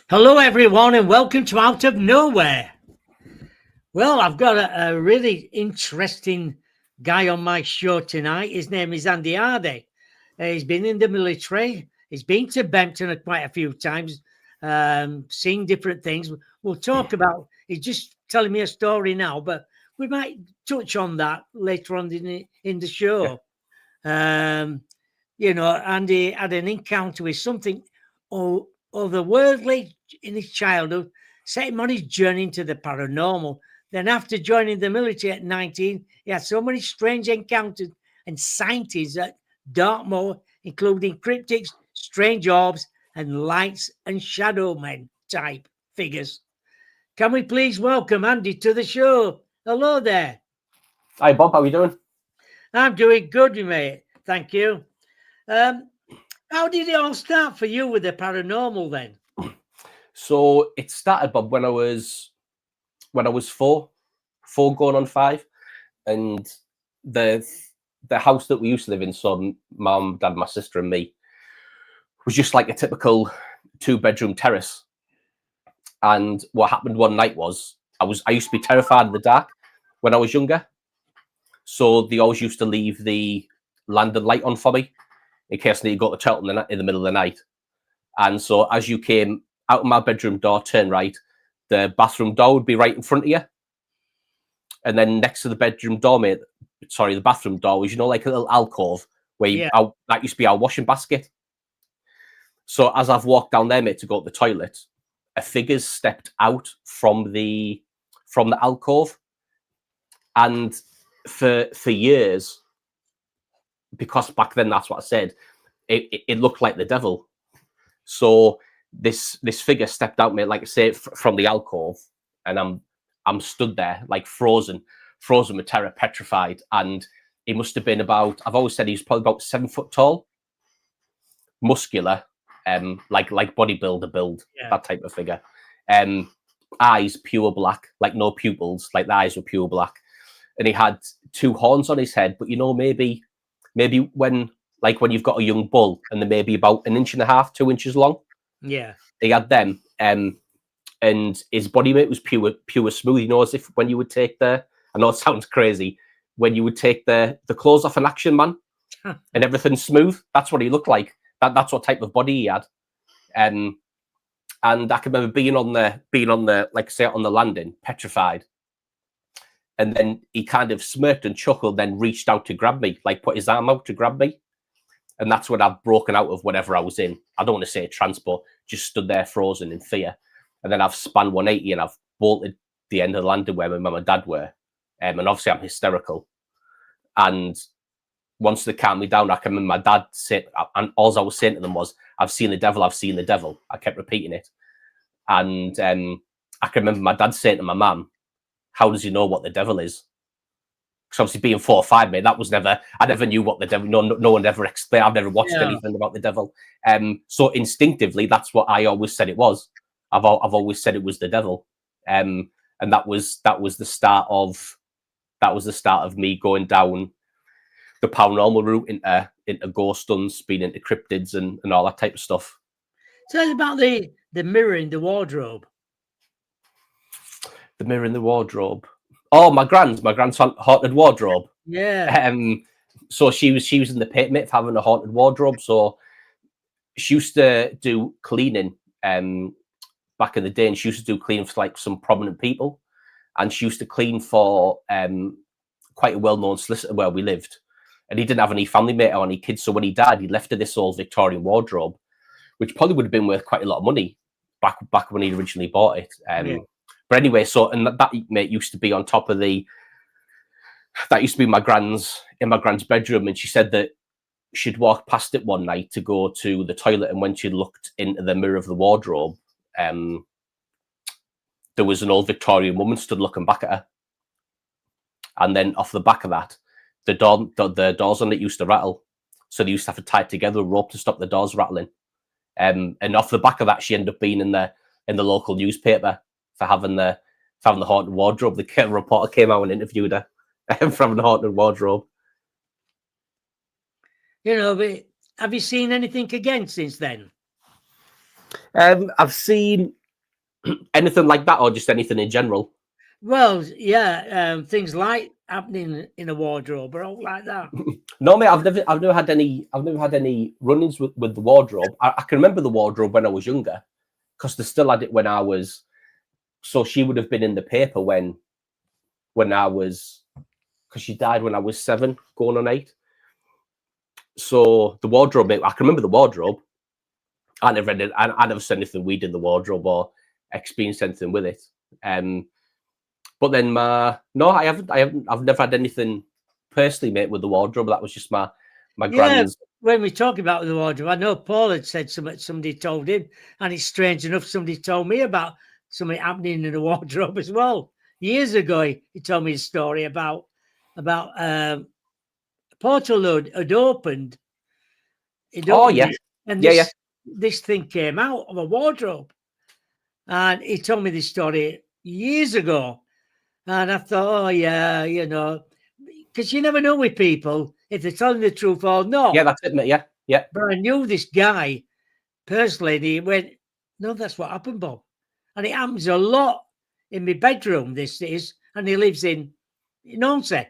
Hello, everyone, and welcome to Out of Nowhere. Well, I've got a really interesting guy on my show tonight. His name is Andy Hardy. He's been in the military. He's been to Bempton quite a few times, seeing different things. We'll talk about. He's just telling me a story now, but we might touch on that later on in the show. Andy had an encounter with something otherworldly in his childhood, set him on his journey into the paranormal. Then, after joining the military at 19, he had so many strange encounters and sightings at Dartmoor, including cryptids, strange orbs, and lights and shadow men type figures. Can we please welcome Andy to the show? Hello there. Hi, Bob. How are you doing? I'm doing good, mate. Thank you. How did it all start for you with the paranormal then? So it started, Bob, when I was four going on 5, and the house that we used to live in, so mum, dad, my sister, and me, was just like a typical 2-bedroom terrace. And what happened one night was I used to be terrified of the dark when I was younger, so they always used to leave the lantern light on for me in case I need to go to the toilet in the middle of the night. And so as you came out of my bedroom door, turn right, the bathroom door would be right in front of you. And then next to the bedroom door, the bathroom door was, like a little alcove where that used to be our washing basket. So as I've walked down there, mate, to go to the toilet, a figure's stepped out from the alcove. And for years, because back then that's what I said, it looked like the devil. So this figure stepped out, mate, like I say, from the alcove, and I'm stood there like frozen with terror, petrified. And he must have been about, I've always said he was probably about 7 foot tall, muscular, like bodybuilder build, that type of figure. Eyes pure black, like no pupils, like the eyes were pure black, and he had 2 horns on his head. But maybe when you've got a young bull and they're maybe about 1.5 inches, 2 inches long. Yeah. He had them. And his body weight was pure smooth. As if when you would take I know it sounds crazy, when you would take the clothes off an action man and everything's smooth, that's what he looked like. That's what type of body he had. And I can remember being on the, like I say, on the landing, petrified. And then he kind of smirked and chuckled, then reached out to grab me, like put his arm out to grab me. And that's when I've broken out of whatever I was in. I don't want to say transport, just stood there frozen in fear. And then I've spun 180 and I've bolted the end of the landing where my mum and dad were. And obviously I'm hysterical. And once they calmed me down, I can remember my dad said, and all I was saying to them was, I've seen the devil, I've seen the devil. I kept repeating it. And I can remember my dad saying to my mum, how does he know what the devil is? Because obviously being 4 or 5, mate, I never knew what the devil, no one ever explained. I've never watched anything about the devil. So instinctively, that's what I always said it was. I've always said it was the devil. And that was the start of me going down the paranormal route into ghost stunts, being into cryptids and all that type of stuff. Tell us about the mirror in the wardrobe. The mirror in the wardrobe. Oh, my grand's haunted wardrobe. Yeah. So she was in the pit, mate, for having a haunted wardrobe. So she used to do cleaning back in the day, and she used to do cleaning for like some prominent people. And she used to clean for quite a well-known solicitor where we lived. And he didn't have any family mate or any kids. So when he died, he left her this old Victorian wardrobe, which probably would have been worth quite a lot of money back when he originally bought it. But anyway, so, and that mate used to be on top of that used to be in my grand's bedroom. And she said that she'd walked past it one night to go to the toilet. And when she looked into the mirror of the wardrobe, there was an old Victorian woman stood looking back at her. And then off the back of that, the doors on it used to rattle. So they used to have to tie it together with a rope to stop the doors rattling. And off the back of that, she ended up being in the local newspaper for having the haunted wardrobe. The reporter came out and interviewed her for having the haunted wardrobe. But have you seen anything again since then? I've seen Anything like that, or just anything in general? Well, yeah, things like happening in a wardrobe or all like that. No, mate, I've never had any run-ins with the wardrobe. I can remember the wardrobe when I was younger, because they still had it when I was. So she would have been in the paper when I was, because she died when I was 7, going on 8. So the wardrobe, mate, I can remember the wardrobe. I never said anything weird in the wardrobe or experienced anything with it. But then no, I've never had anything personally, mate, with the wardrobe. That was just my Yeah, grand's. when we talk about the wardrobe, I know Paul had said somebody told him, and it's strange enough somebody told me about something happening in the wardrobe as well. Years ago, he told me a story about a portal had opened. It Oh opened yeah, it, and yeah, yeah. this thing came out of a wardrobe, and he told me this story years ago, and I thought, oh yeah, because you never know with people if they're telling the truth or not. Yeah, that's it, mate. Yeah, yeah. But I knew this guy personally, and he went, no, that's what happened, Bob. And it happens a lot in my bedroom, this is, and he lives in Onsey.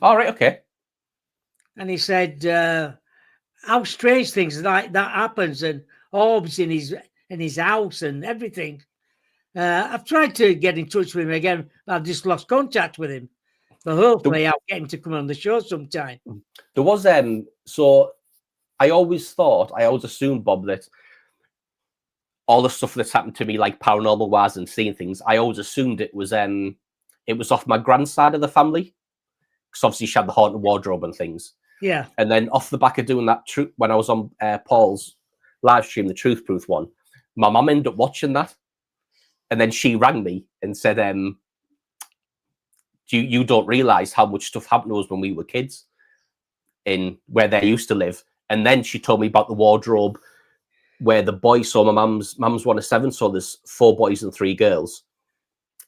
All right, okay. And he said, how strange things like that happens, and Orbs in his house and everything. I've tried to get in touch with him again, but I've just lost contact with him. But hopefully I'll get him to come on the show sometime. There was so I always assumed, Bob, that all the stuff that's happened to me, like paranormal wise and seeing things, I always assumed it was off my grand's side of the family, because obviously she had the haunted wardrobe and things. Yeah. And then off the back of doing that, when I was on Paul's live stream, the Truth Proof one, my mum ended up watching that, and then she rang me and said, "You don't realise how much stuff happened to us when we were kids in where they used to live." And then she told me about the wardrobe where the boys. So my mum's one of 7, so there's 4 boys and 3 girls,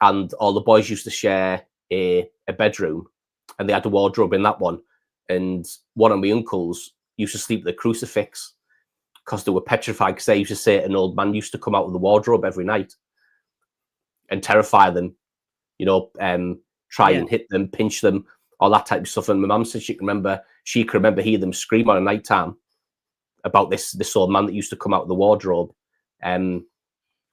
and all the boys used to share a bedroom, and they had a wardrobe in that one. And one of my uncles used to sleep with a crucifix because they were petrified, because they used to say an old man used to come out of the wardrobe every night and terrify them, try and hit them, pinch them, all that type of stuff. And my mum said she can remember hearing them scream on a night time about this old man that used to come out of the wardrobe on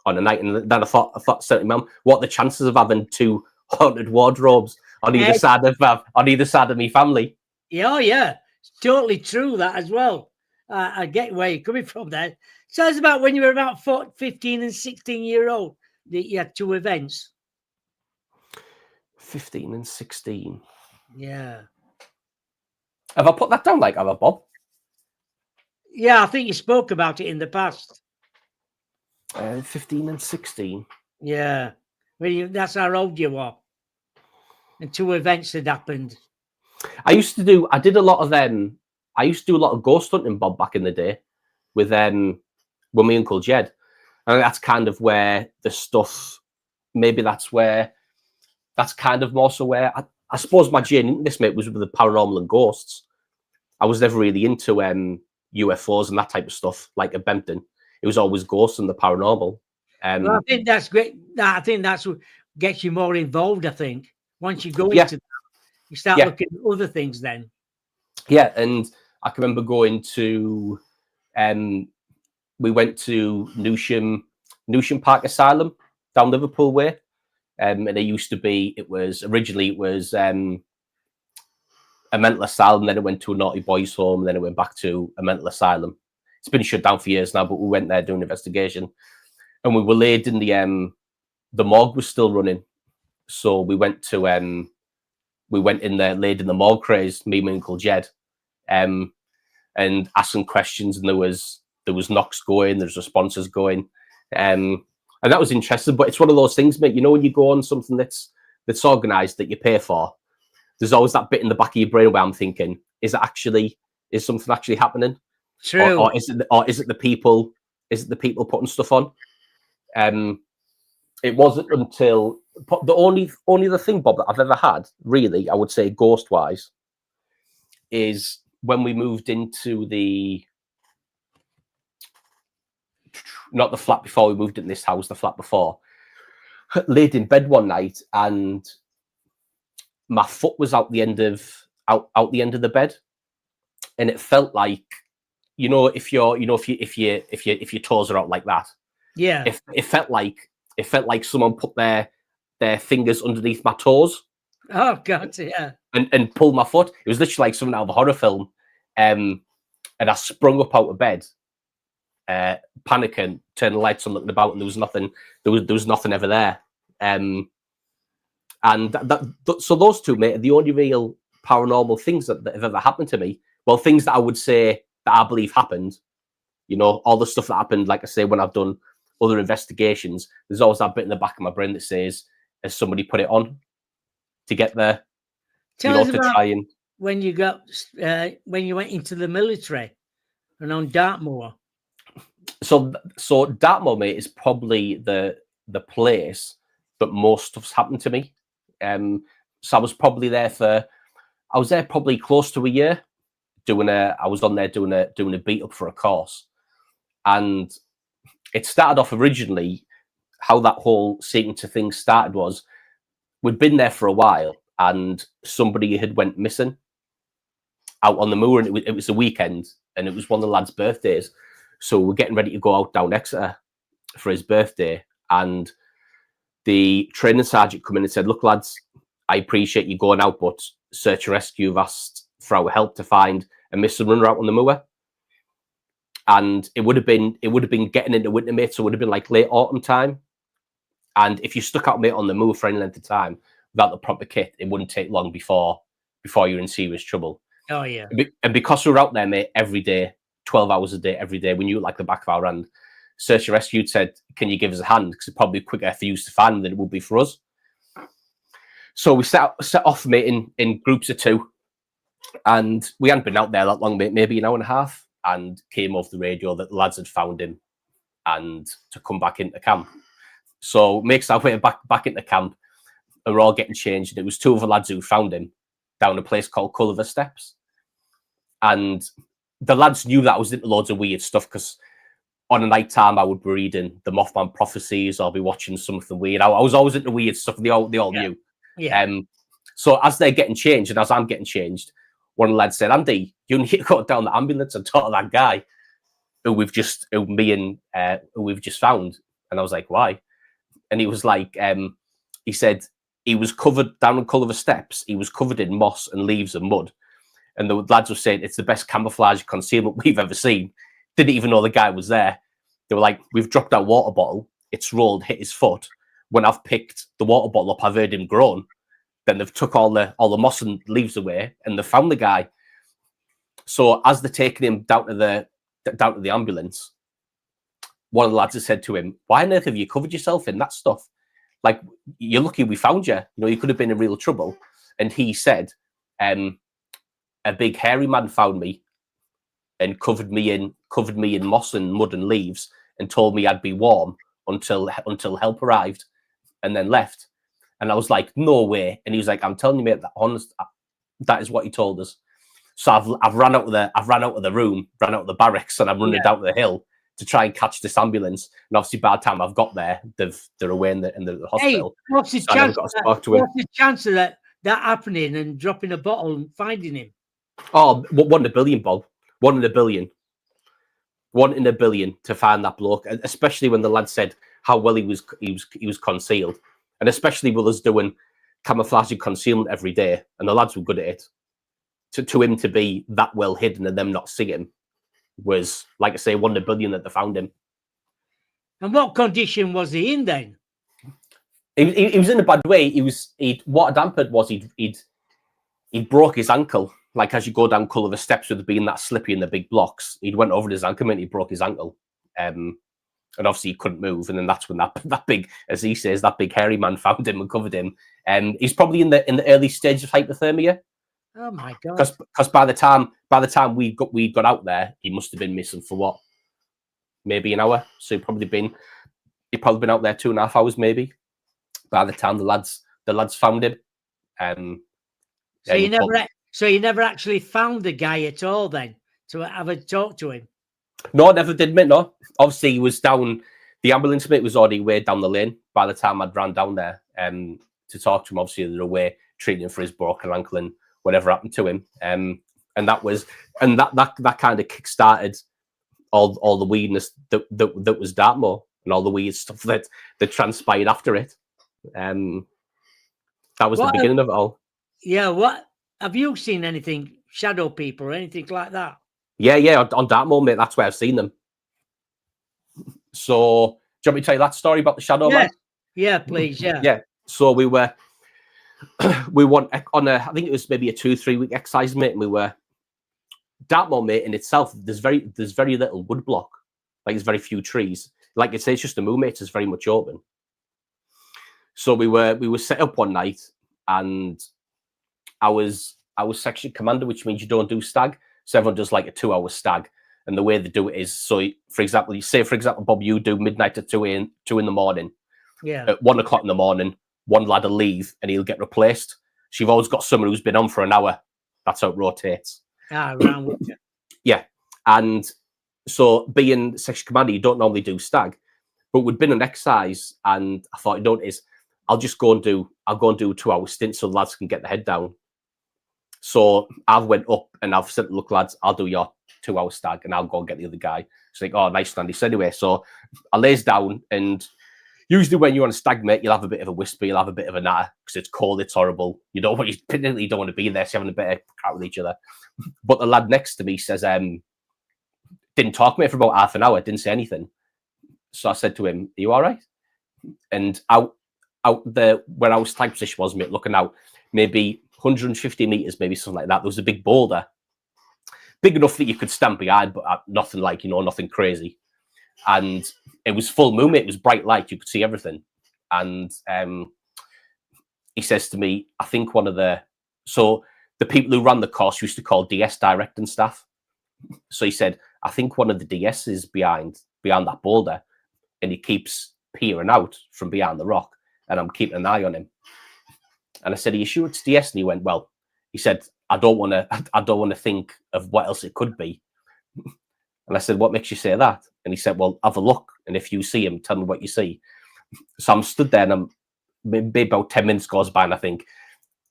a night. And then I thought certainly, Mum, what are the chances of having 2 haunted wardrobes on either side of me family? Yeah, yeah, it's totally true that as well. I get where you're coming from there. So it's about when you were about 15 and 16-year-old that you had 2 events. 15 and 16. Yeah. Have I put that down, have I, Bob? Yeah, I think you spoke about it in the past. 15 and 16. Yeah. Well, that's how old you are. And 2 events had happened. I used to do a lot of ghost hunting, Bob, back in the day with my Uncle Jed. And that's kind of where the stuff, maybe that's kind of more so where I suppose my journey into this, mate, was with the paranormal and ghosts. I was never really into UFOs and that type of stuff, like at Bempton. It was always ghosts and the paranormal. Well, I think that's great. I think that's what gets you more involved, I think. Once you go into that, you start looking at other things then. Yeah, and I can remember going to, we went to Newsham Park Asylum down Liverpool way. And it was originally a mental asylum, then it went to a naughty boys home, then it went back to a mental asylum. It's been shut down for years now, but we went there doing an investigation, and we were laid in the morgue was still running, so we went in there, laid in the morgue craze, me and my Uncle Jed, and asking questions, and there was knocks going, there's responses going, and that was interesting. But it's one of those things, mate, when you go on something that's organised that you pay for, there's always that bit in the back of your brain where I'm thinking, is something actually happening? True. Or is it the people putting stuff on? It wasn't until the only other thing, Bob, that I've ever had, really, I would say ghost wise, is when we moved into not the flat before we moved in this house, the flat before. Laid in bed one night and my foot was out the end of the bed, and it felt like, if your toes are out like that. Yeah. It felt like someone put their fingers underneath my toes. Oh God, yeah. And pulled my foot. It was literally like something out of a horror film. And I sprung up out of bed, panicking, turned the lights on, looking about, and there was nothing. There was nothing ever there. And so those two, mate, are the only real paranormal things that have ever happened to me. Well, things that I would say that I believe happened. All the stuff that happened, like I say, when I've done other investigations, there's always that bit in the back of my brain that says, has somebody put it on to get there? Tell us about when you went into the military and on Dartmoor. So Dartmoor, mate, is probably the place that most stuff's happened to me. So I was probably there probably close to a year. I was on there doing a beat up for a course, and it started off originally. How that whole sequence of things started was, we'd been there for a while, and somebody had went missing out on the moor, and it was a weekend, and it was one of the lads' birthdays. So we're getting ready to go out down Exeter for his birthday, and the training sergeant come in and said, "Look, lads, I appreciate you going out, but search and rescue have asked for our help to find a missing runner out on the moor." And it would have been getting into winter, mate, so it would have been like late autumn time. And if you stuck out, mate, on the moor for any length of time without the proper kit, it wouldn't take long before you're in serious trouble. Oh yeah. And because we were out there, mate, every day, 12 hours a day, every day, we knew it like the back of our hand. Search and Rescue said, "Can you give us a hand? Because it's probably quicker for you to find them than it would be for us." So we set off, mate, in groups of two. And we hadn't been out there that long, mate, maybe an hour and a half, and came off the radio that the lads had found him and to come back into camp. So makes our way back into camp, and we're all getting changed. And it was two of the lads who found him down a place called Culliver Steps. And the lads knew that I was into loads of weird stuff, because on a night time I would be reading the Mothman prophecies, or I'll be watching something weird. I was always into weird stuff. They all knew. Yeah. So as they're getting changed, and as I'm getting changed, one of the lads said, "Andy, you need to go down the ambulance and talk to that guy who we've just found." And I was like, "Why?" And he was like, he said he was covered down on Culliver Steps. He was covered in moss and leaves and mud. And the lads were saying it's the best camouflage concealment we've ever seen. Didn't even know the guy was there. They were like, "We've dropped our water bottle. It's rolled, hit his foot. When I've picked the water bottle up, I've heard him groan. Then they've took all the moss and leaves away, and they found the guy." So as they're taking him down to the ambulance, one of the lads has said to him, "Why on earth have you covered yourself in that stuff? Like, you're lucky we found you. You could have been in real trouble." And he said, "A big hairy man found me and covered me in moss and mud and leaves, and told me I'd be warm until help arrived, and then left." And I was like, "No way." And he was like, "I'm telling you, mate, that is what he told us." So I've ran out of the room, ran out of the barracks, and I'm running down the hill to try and catch this ambulance. And obviously, by the time I've got there, they're away in the hospital. Hey, what's the chance of that happening and dropping a bottle and finding him? Oh, 1 in a billion, Bob. 1 in a billion. 1 in a billion to find that bloke, especially when the lad said how well he was concealed, and especially with us doing camouflage and concealment every day, and the lads were good at it. To him to be that well hidden and them not see him was, like I say, 1 in a billion that they found him. And what condition was he in then? He was in a bad way. What had hampered was he'd broke his ankle. Like, as you go down Culliver Steps with it being that slippy in the big blocks, he'd went over his ankle and he broke his ankle. And obviously he couldn't move. And then that's when that big, as he says, that big hairy man found him and covered him. He's probably in the early stages of hypothermia. Oh my God! Because by the time we got out there, he must have been missing for what, maybe an hour. So he'd probably been out there 2.5 hours maybe. By the time the lads found him. So you never actually found the guy at all then to have a talk to him? No, never did, mate. No, obviously he was down. The ambulance mate was already way down the lane by the time I'd ran down there to talk to him. Obviously, they're away treating for his broken ankle and whatever happened to him. And that kind of kick-started all the weirdness that was Dartmoor and all the weird stuff that transpired after it. That was the beginning of it all. Yeah, what have you seen anything, shadow people or anything like that? Yeah, on Dartmoor, mate, that's where I've seen them. So, do you want me to tell you that story about the shadow man? Yeah, please, yeah. Yeah. So we went on I think it was maybe a 2-3 week exercise, mate, and we were Dartmoor, mate, in itself, there's very little wood block. Like, there's very few trees. Like I say, it's just a moor, mate, it's very much open. So we were set up one night, and I was section commander, which means you don't do stag. So everyone does like a 2-hour stag. And the way they do it is, so for example, Bob, you do midnight at 2 in the morning. Yeah. At 1 o'clock in the morning, one lad will leave and he'll get replaced. So you've always got someone who's been on for an hour. That's how it rotates. Around with you. Yeah. And so being section commander, you don't normally do stag. But we'd been on exercise, and I thought, you know what it is? I'll go and do a 2-hour stint so the lads can get the head down. So I went up and I've said, look, lads, I'll do your 2-hour stag and I'll go and get the other guy. It's like, oh, nice, Andy. So anyway, so I lays down, and usually when you're on a stag, mate, you'll have a bit of a whisper, you'll have a bit of a natter because it's cold, it's horrible. You don't want to be there, so having a bit of chat with each other. But the lad next to me says, didn't talk to me for about half an hour, didn't say anything. So I said to him, are you all right? And out there where our stag position was, mate, looking out, maybe 150 meters, maybe something like that, there was a big boulder, big enough that you could stand behind, but nothing like, nothing crazy. And it was full moon, mate. It was bright light, you could see everything. And he says to me, I think the people who ran the course used to call DS directing staff. So he said, I think one of the DS is behind that boulder, and he keeps peering out from behind the rock, and I'm keeping an eye on him. And I said, are you sure it's DS? And he went, well, he said, I don't want to think of what else it could be. And I said, what makes you say that? And he said, well, have a look, and if you see him, tell me what you see. So I'm stood there, and maybe about 10 minutes goes by, and I think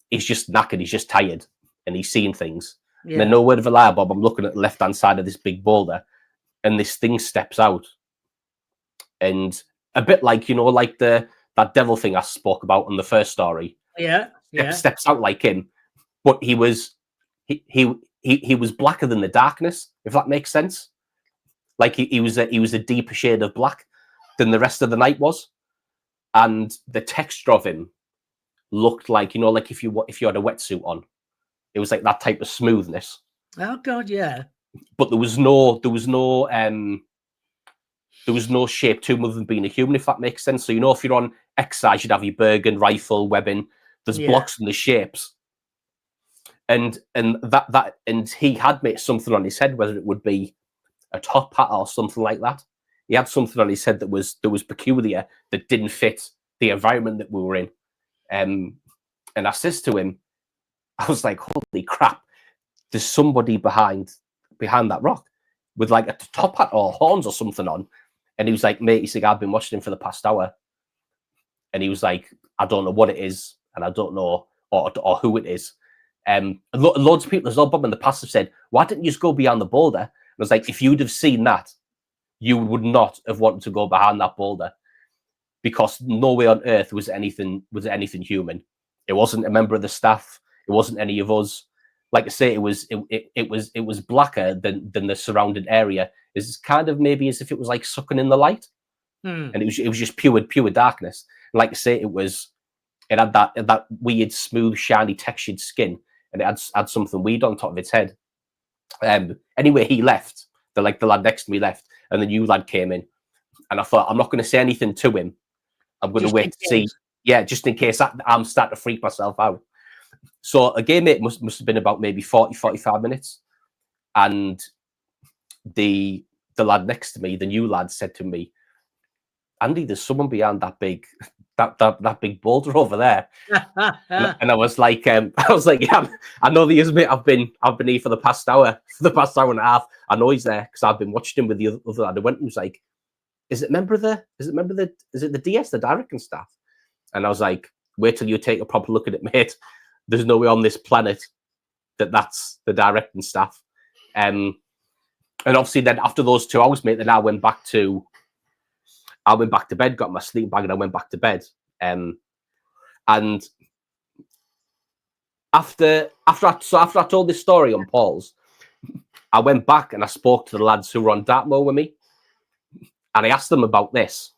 he's just knackered, he's just tired, and he's seeing things. Yeah. And then, no word of a lie, Bob, I'm looking at the left-hand side of this big boulder, and this thing steps out. And a bit like, like that devil thing I spoke about on the first story. Yeah. Steps out like him, but he was blacker than the darkness, if that makes sense. Like he was a deeper shade of black than the rest of the night was, and the texture of him looked like, like if you had a wetsuit on, it was like that type of smoothness. Oh God, yeah. But there was no shape to him other than being a human, if that makes sense. So if you're on exercise, you'd have your Bergen rifle, webbing. There's blocks and the shapes, and he had made something on his head, whether it would be a top hat or something like that. He had something on his head that was peculiar, that didn't fit the environment that we were in. And I says to him, I was like, holy crap, there's somebody behind that rock with like a top hat or horns or something on. And he was like, mate, he's like, I've been watching him for the past hour. And he was like, I don't know what it is, and I don't know or who it is. Loads of people as well, Bob, in the past have said, why didn't you just go beyond the boulder? And I was like, if you'd have seen that, you would not have wanted to go behind that boulder, because no way on earth was anything human. It wasn't a member of the staff. It wasn't any of us. Like I say, it was blacker than the surrounding area. It's kind of maybe as if it was like sucking in the light, and it was just pure darkness. And like I say, it had that weird, smooth, shiny, textured skin, and it had something weird on top of its head. Anyway, he left. The lad next to me left, and the new lad came in, and I thought, I'm not going to say anything to him. I'm going to wait to see. Yeah, just in case I'm starting to freak myself out. So again, it must have been about maybe 40-45 minutes, and the lad next to me, the new lad, said to me, Andy, there's someone behind that big that big boulder over there. And I was like, yeah, I know he is, mate. I've been here for the past hour and a half. I know he's there because I've been watching him with the other lad. I went and was like, is it the DS, the directing staff? And I was like, wait till you take a proper look at it, mate. There's no way on this planet that's the directing staff. And obviously then after those 2 hours, mate, then I went back to bed, got my sleeping bag, and I went back to bed. And after I told this story on Paul's, I went back and I spoke to the lads who were on Dartmoor with me, and I asked them about this.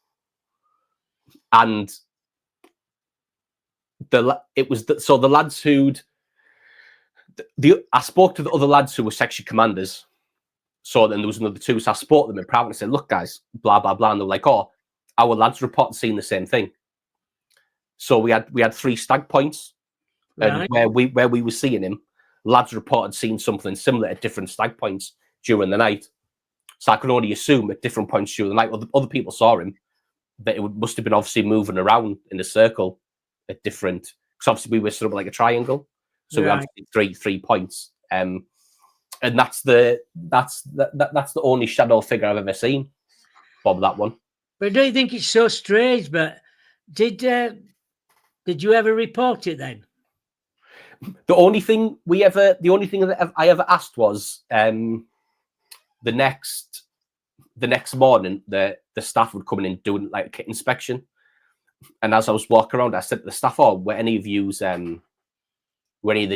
And the lads who'd I spoke to the other lads who were section commanders. So then there was another 2. So I spoke to them in private and said, look, guys, blah, blah, blah. And they were like, oh, our lads report seeing the same thing. So we had 3 stag points. Right. And where we were seeing him, lads reported seeing something similar at different stag points during the night. So I could only assume at different points during the night, other people saw him, that it must have been obviously moving around in a circle at different, because obviously we were sort of like a triangle. So we had 3 points. And that's the only shadow figure I've ever seen, Bob, that one. But don't you think it's so strange? But did you ever report it then? The only thing that I ever asked was the next morning the staff would come in and do like a kit inspection. And as I was walking around, I said to the staff, "Oh, were any of the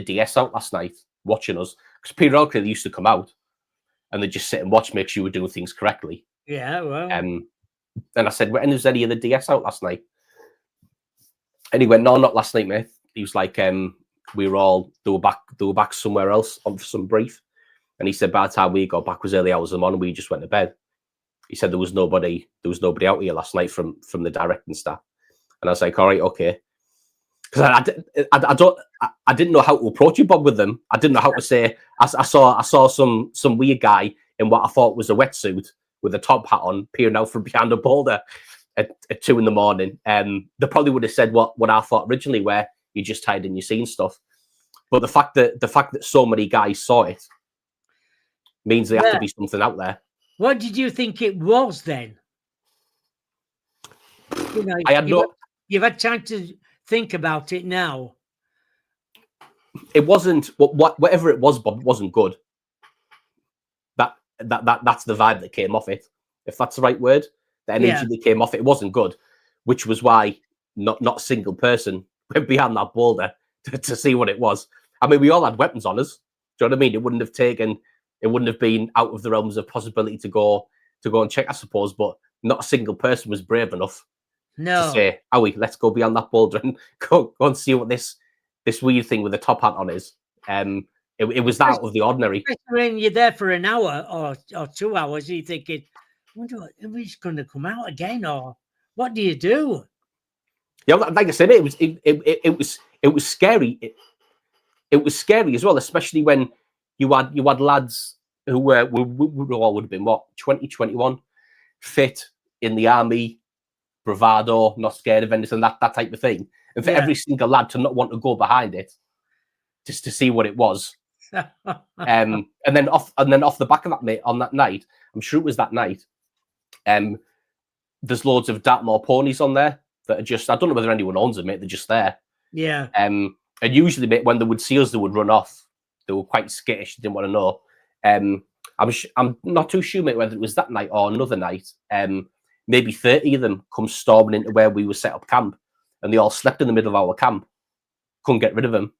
DS out last night watching us?" Because periodically they used to come out and they just sit and watch, make sure we're doing things correctly. Yeah, well. And I said, "When was any of the DS out last night?" And he went, "No, not last night, mate." He was like, they were back somewhere else on for some brief. And he said, by the time we got back was early hours of the morning, we just went to bed. He said there was nobody out here last night from the directing staff. And I was like, all right, okay. Because I didn't know how to approach you, Bob, with them. I didn't know how to say. I saw some weird guy in what I thought was a wetsuit with a top hat on, peering out from behind a boulder at 2 a.m. They probably would have said what I thought originally, where you just hide and you seen stuff. But the fact that so many guys saw it means there had to be something out there. What did you think it was then? You know, you've had time to think about it now. It wasn't whatever it was, Bob. It wasn't good. That's the vibe that came off it. If that's the right word, the energy that came off it wasn't good, which was why not a single person went behind that boulder to see what it was. I mean, we all had weapons on us. Do you know what I mean? It wouldn't have been out of the realms of possibility to go and check, I suppose. But not a single person was brave enough to say, "Owie, let's go beyond that boulder and go and see what this weird thing with the top hat on is." It was that out of the ordinary. When you're there for an hour or 2 hours, you're thinking, I wonder if he's going to come out again, or what do you do? Yeah, like I said, it was scary. It was scary as well, especially when you had lads who would have been 20, 21, fit in the army, bravado, not scared of anything, that type of thing. And for every single lad to not want to go behind it, just to see what it was. And then off the back of that, mate, on that night, I'm sure it was that night. There's loads of Dartmoor ponies on there that are just, I don't know whether anyone owns them, mate. They're just there. Yeah. And usually, mate, when they would see us, they would run off. They were quite skittish. They didn't want to know. I'm not too sure, mate, whether it was that night or another night. Maybe 30 of them come storming into where we were set up camp, and they all slept in the middle of our camp. Couldn't get rid of them.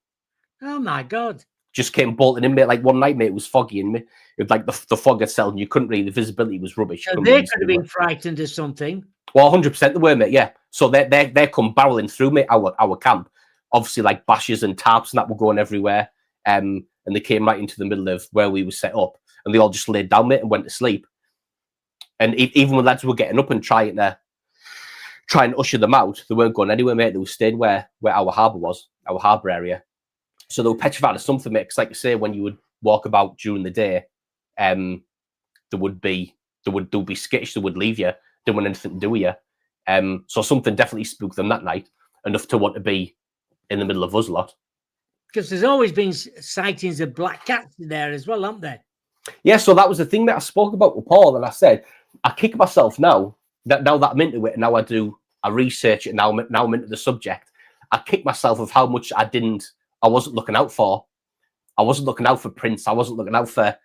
Oh my God. Just came bolting in, mate. Like one night, mate, it was foggy, and it was like the fog itself, and you couldn't really, the visibility was rubbish. So they could have been frightened or something. Well, 100% they were, mate. Yeah. So they come barreling through, mate, our camp. Obviously, like bashes and tarps and that were going everywhere. And they came right into the middle of where we were set up, and they all just laid down, mate, and went to sleep. And even when lads were getting up and trying to usher them out, they weren't going anywhere, mate. They were staying where our harbour was, our harbour area. So they were petrified of something, mate. Because like I say, when you would walk about during the day, they would be skittish. They would leave you. Didn't want anything to do with you. So something definitely spooked them that night, enough to want to be in the middle of us lot. Because there's always been sightings of black cats there as well, haven't there? Yeah, so that was the thing that I spoke about with Paul, and I said, I kick myself now that I'm into it, and now I research it, now I'm into the subject. I kick myself of how much I wasn't looking out for. I wasn't looking out for prints. I wasn't looking out for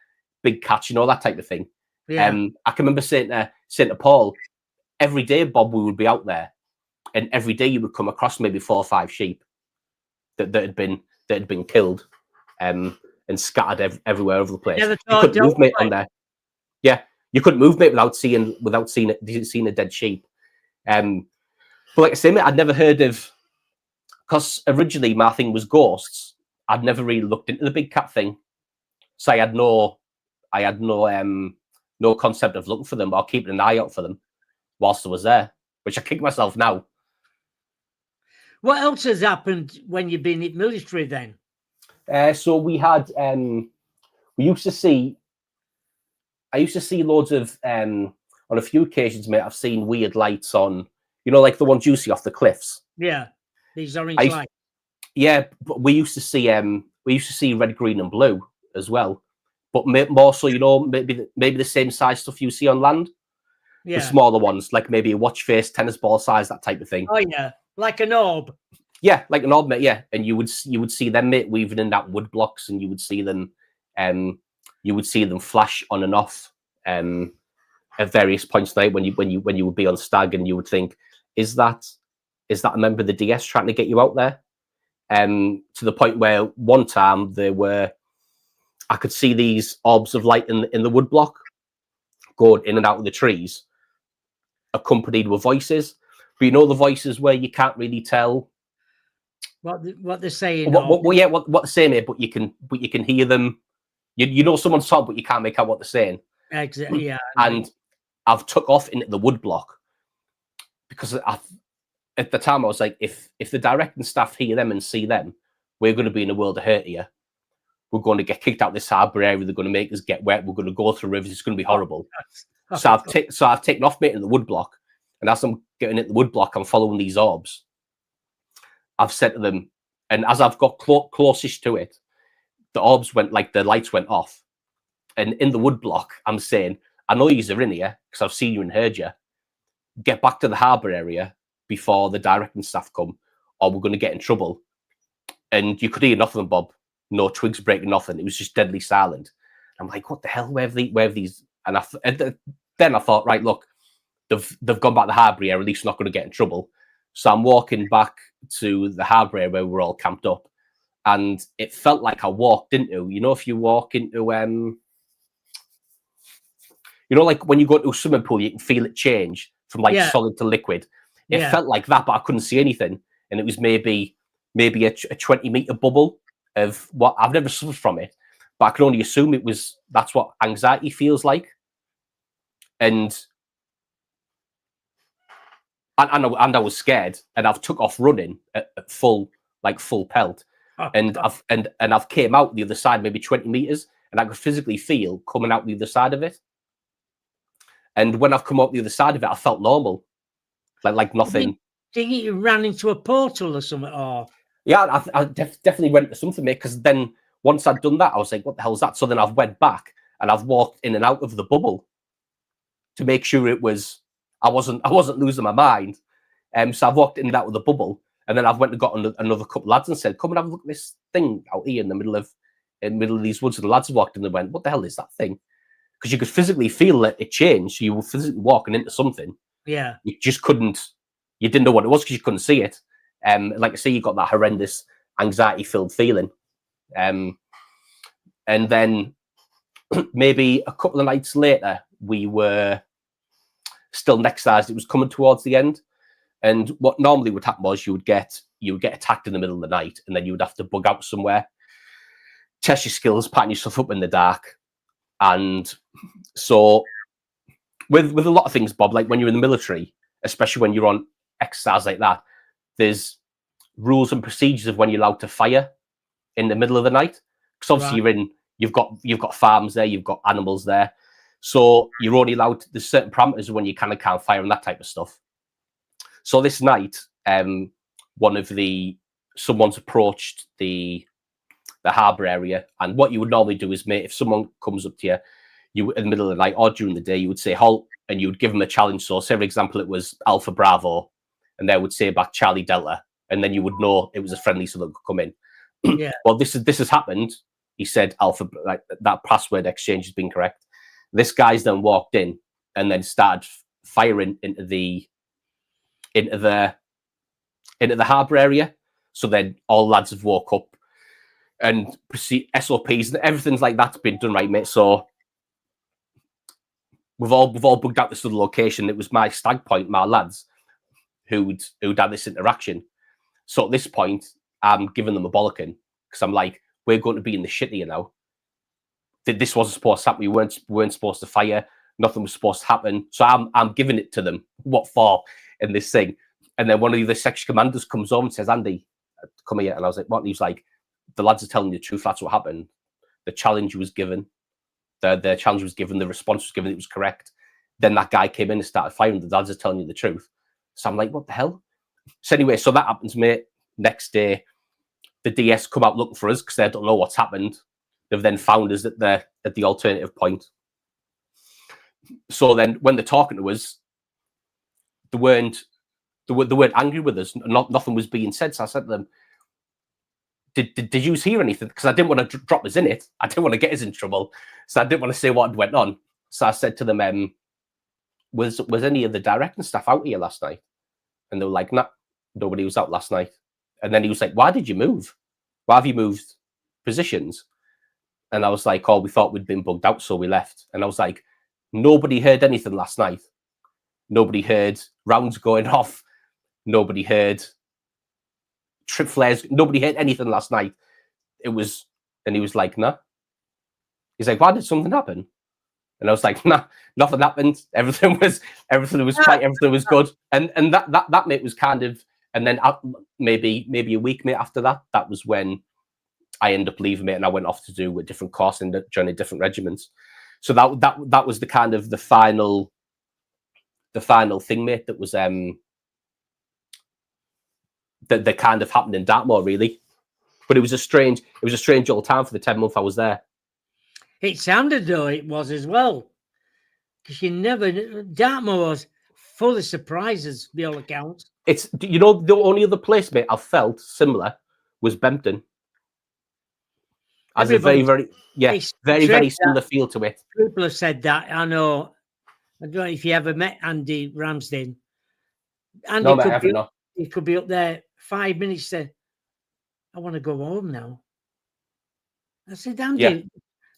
big cats, that type of thing. Yeah. I can remember saying to Paul, every day, Bob, we would be out there, and every day you would come across maybe 4 or 5 sheep that had been killed, and scattered everywhere over the place. You couldn't move, mate, on there. Yeah, you couldn't move, mate, without seeing a dead sheep. But like I say, mate, I'd never heard of, because originally my thing was ghosts. I'd never really looked into the big cat thing, so I had no concept of looking for them or keeping an eye out for them whilst I was there, which I kick myself now. What else has happened when you've been in military then? So we had, I used to see loads of, on a few occasions, mate, I've seen weird lights on, like the ones you see off the cliffs. Yeah, these orange lights. Yeah, but we used to see red, green, and blue as well, but more so, maybe the same size stuff you see on land. Yeah, the smaller ones, like maybe a watch face, tennis ball size, that type of thing. Oh yeah, like an orb. Yeah, like an orb, mate. Yeah, and you would see them, mate, weaving in that wood blocks, and you would see them flash on and off at various points of the night when you would be on stag, and you would think, is that a member of the DS trying to get you out there? To the point where one time I could see these orbs of light in the wood block going in and out of the trees, accompanied with voices. But the voices where you can't really tell what they're saying. What they're saying here, but you can hear them. You know someone's talking, but you can't make out what they're saying. Exactly. Yeah. And I've took off into the wood block because at the time I was like, if the directing staff hear them and see them, we're going to be in a world of hurt here. We're going to get kicked out this harbour area. They're going to make us get wet. We're going to go through rivers. It's going to be horrible. So I've taken off, mate, in the wood block. And as I'm getting into the wood block, I'm following these orbs. I've said to them, and as I've got closest to it, the orbs the lights went off. And in the wood block, I'm saying, I know you're in here because I've seen you and heard you. Get back to the harbour area before the directing staff come, or we're going to get in trouble. And you could hear nothing, Bob. No twigs breaking, nothing. It was just deadly silent. I'm like, what the hell? Where have these? And then I thought, right, look, they've gone back to the harbour area. At least not going to get in trouble. So I'm walking back to the harbour area where we're all camped up, and it felt like I walked into, if you walk into, like when you go to a swimming pool, you can feel it change from solid to liquid. It felt like that, but I couldn't see anything, and it was maybe a 20-meter bubble of what I've never suffered from it, but I can only assume that's what anxiety feels like, and I was scared, and I've took off running at full pelt, and I've came out the other side maybe 20 meters, and I could physically feel coming out the other side of it. And when I've come out the other side of it, I felt normal, like nothing. Do you think you ran into a portal or something? Or yeah, I definitely went to something, mate. Because then once I'd done that, I was like, "What the hell's that?" So then I've went back and I've walked in and out of the bubble to make sure I wasn't losing my mind. So I've walked in and out of the bubble, and then I've went and got another couple of lads and said, "Come and have a look at this thing out here in the middle of these woods." And the lads walked in and went, "What the hell is that thing?" Because you could physically feel it change. You were physically walking into something. Yeah. You just couldn't. You didn't know what it was because you couldn't see it. Like I say, you got that horrendous anxiety-filled feeling. And then maybe a couple of nights later, we were still next as it was coming towards the end. And what normally would happen was you would get attacked in the middle of the night, and then you would have to bug out somewhere, test your skills, pattern yourself up in the dark. And so with a lot of things, Bob, like when you're in the military, especially when you're on exercise like that, there's rules and procedures of when you're allowed to fire in the middle of the night. Because obviously you've got farms there, you've got animals there. So you're only allowed, there's certain parameters when you kind of can't fire and that type of stuff. So this night, someone's approached the harbour area, and what you would normally do is, mate, if someone comes up to you, you in the middle of the night or during the day, you would say halt, and you would give them a challenge. So, say for example, it was Alpha Bravo, and they would say back Charlie Delta, and then you would know it was a friendly, so they could come in. Yeah. Well, this has happened. He said Alpha, like that password exchange has been correct. This guy's then walked in and then started firing into the harbour area. So then all lads have woke up and proceed SOPs and everything's like that's been done, right, mate? So we've all booked out this other location. It was my stag point, my lads, who'd had this interaction. So at this point, I'm giving them a bollocking because I'm like, we're going to be in the shit here now. This wasn't supposed to happen. We weren't supposed to fire. Nothing was supposed to happen. So I'm giving it to them. What for? In this thing. And then one of the section commanders comes on and says, Andy, come here. And I was like, what? And he's like, the lads are telling you the truth. That's what happened. The challenge was given. The challenge was given. The response was given. It was correct. Then that guy came in and started firing. The lads are telling you the truth. So I'm like, what the hell? So anyway, so that happens, mate. Next day, the DS come out looking for us because they don't know what's happened. They've then found us at the alternative point. So then when they're talking to us, they weren't angry with us. Nothing was being said. So I said to them, Did you hear anything? Because I didn't want to drop us in it. I didn't want to get us in trouble. So I didn't want to say what went on. So I said to them, was any of the directing staff out here last night? And they were like, nah, nobody was out last night. And then he was like, why did you move? Why have you moved positions? And I was like, oh, we thought we'd been bugged out, so we left. And I was like, nobody heard anything last night. Nobody heard rounds going off. Nobody heard trip flares. Nobody heard anything last night. And he was like, nah. He's like, why did something happen? And I was like, nah, nothing happened. Everything was fine. Everything was good. And that mate was kind of, and then maybe a week, mate, after that was when I ended up leaving, mate, and I went off to do a different course and joining different regiments. So that was the kind of the final thing, mate, that was that kind of happened in Dartmoor, really. But it was a strange old time for the 10 months I was there. It sounded though it was as well, because Dartmoor was full of surprises, by all accounts. It's, the only other place, mate, I felt similar was Bempton. As a very, very similar feel to it. People have said that. I know. I don't know if you ever met Andy Ramsden. Andy he could be up there 5 minutes. Said, I want to go home now. I said, Andy,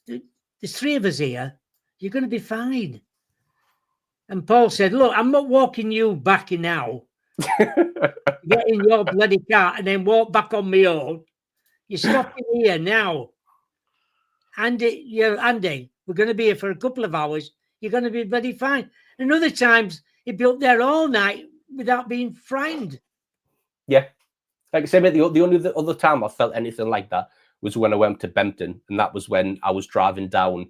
there's 3 of us here. You're going to be fine. And Paul said, look, I'm not walking you back in now. Get in your bloody car and then walk back on my own. You're stopping here now. Andy, we're going to be here for a couple of hours. You're going to be bloody fine. And other times, he'd be up there all night without being frightened. Yeah. Like I said, mate, the only other time I felt anything like that was when I went to Bempton. And that was when I was driving down,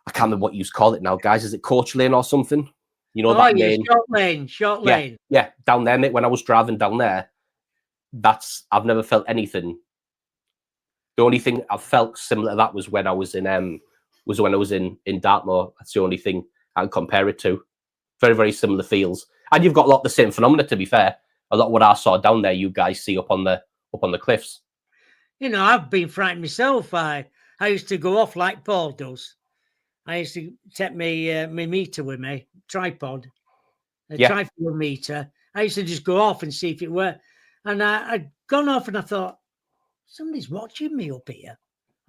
I can't remember what you call it now, guys. Is it Coach Lane or something? That main... Short lane. Yeah, down there, mate. When I was driving down there, I've never felt anything. The only thing I felt similar to that was when I was in Dartmoor. That's the only thing I can compare it to. Very, very similar feels. And you've got a lot of the same phenomena, to be fair. A lot of what I saw down there, you guys see up on the cliffs. I've been frightened myself. I used to go off like Paul does. I used to take my meter with me, tripod, tripod meter. I used to just go off and see if it were. And I'd gone off and I thought, somebody's watching me up here.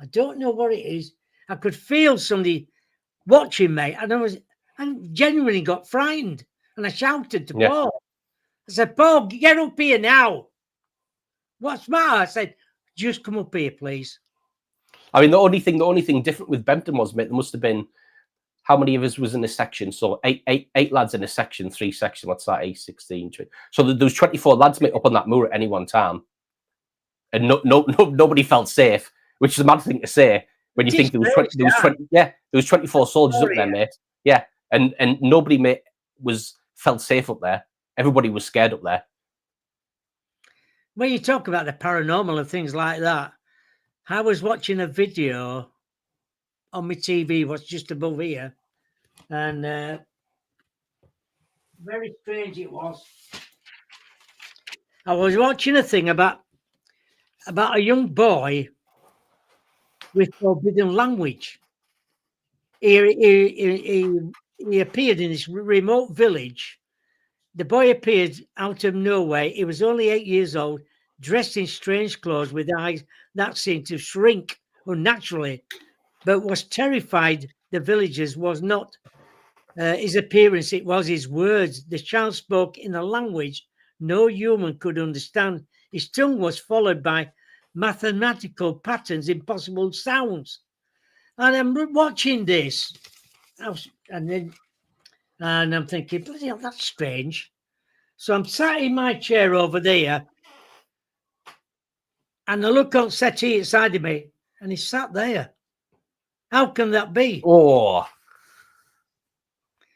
I don't know what it is. I could feel somebody watching me. And I genuinely got frightened. And I shouted to Paul. I said, Paul, get up here now. What's the matter? I said, just come up here, please. I mean, the only thing different with Bempton was, mate, there must have been, how many of us was in a section? So eight lads in a section, 3 sections. What's that? 8, 16. So there was 24 lads, mate, up on that moor at any one time. And nobody felt safe, which is a mad thing to say when you think there was 24 soldiers up there, mate. Yeah, and nobody, mate, felt safe up there. Everybody was scared up there. When you talk about the paranormal and things like that, I was watching a video on my TV, what's just above here, and very strange it was. I was watching a thing about a young boy with forbidden language. He appeared in this remote village. The boy appeared out of nowhere. He was only 8 years old, dressed in strange clothes with eyes that seemed to shrink unnaturally, but was terrified the villagers was not his appearance, it was his words. The child spoke in a language no human could understand. His tongue was followed by mathematical patterns, impossible sounds. And I'm watching this, and I'm thinking, bloody hell, that's strange. So I'm sat in my chair over there, and I look on settee inside of me, and he's sat there. How can that be? Oh,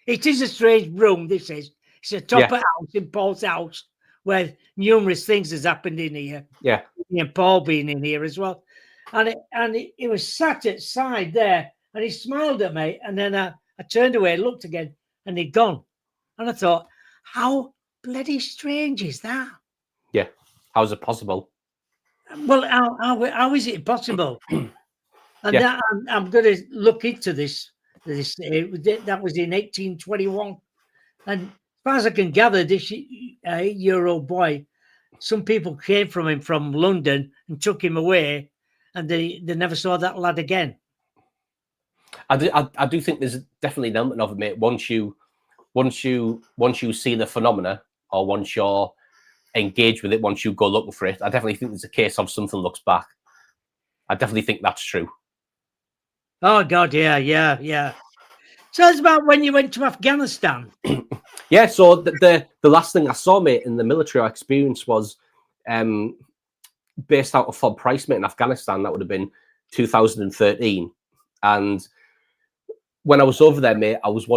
it is a strange room. This is. It's a top of house in Paul's house where numerous things has happened in here. Yeah, and Paul being in here as well, and he was sat outside there, and he smiled at me, and then I turned away, looked again, and he'd gone, and I thought, how bloody strange is that? Yeah, how is it possible? Well, how is it possible? And that I'm going to look into this. That was in 1821, and as far as I can gather, this 8-year-old boy, some people came from him from London and took him away, and they never saw that lad again. I do think there's definitely an element of it, mate. Once you see the phenomena, or once you're engaged with it, once you go looking for it, I definitely think there's a case of something looks back. I definitely think that's true. Oh God, yeah. Tell us about when you went to Afghanistan. Yeah, so the last thing I saw, mate, in the military experience was based out of Fob Price, mate, in Afghanistan. That would have been 2013. And when I was over there, mate, I was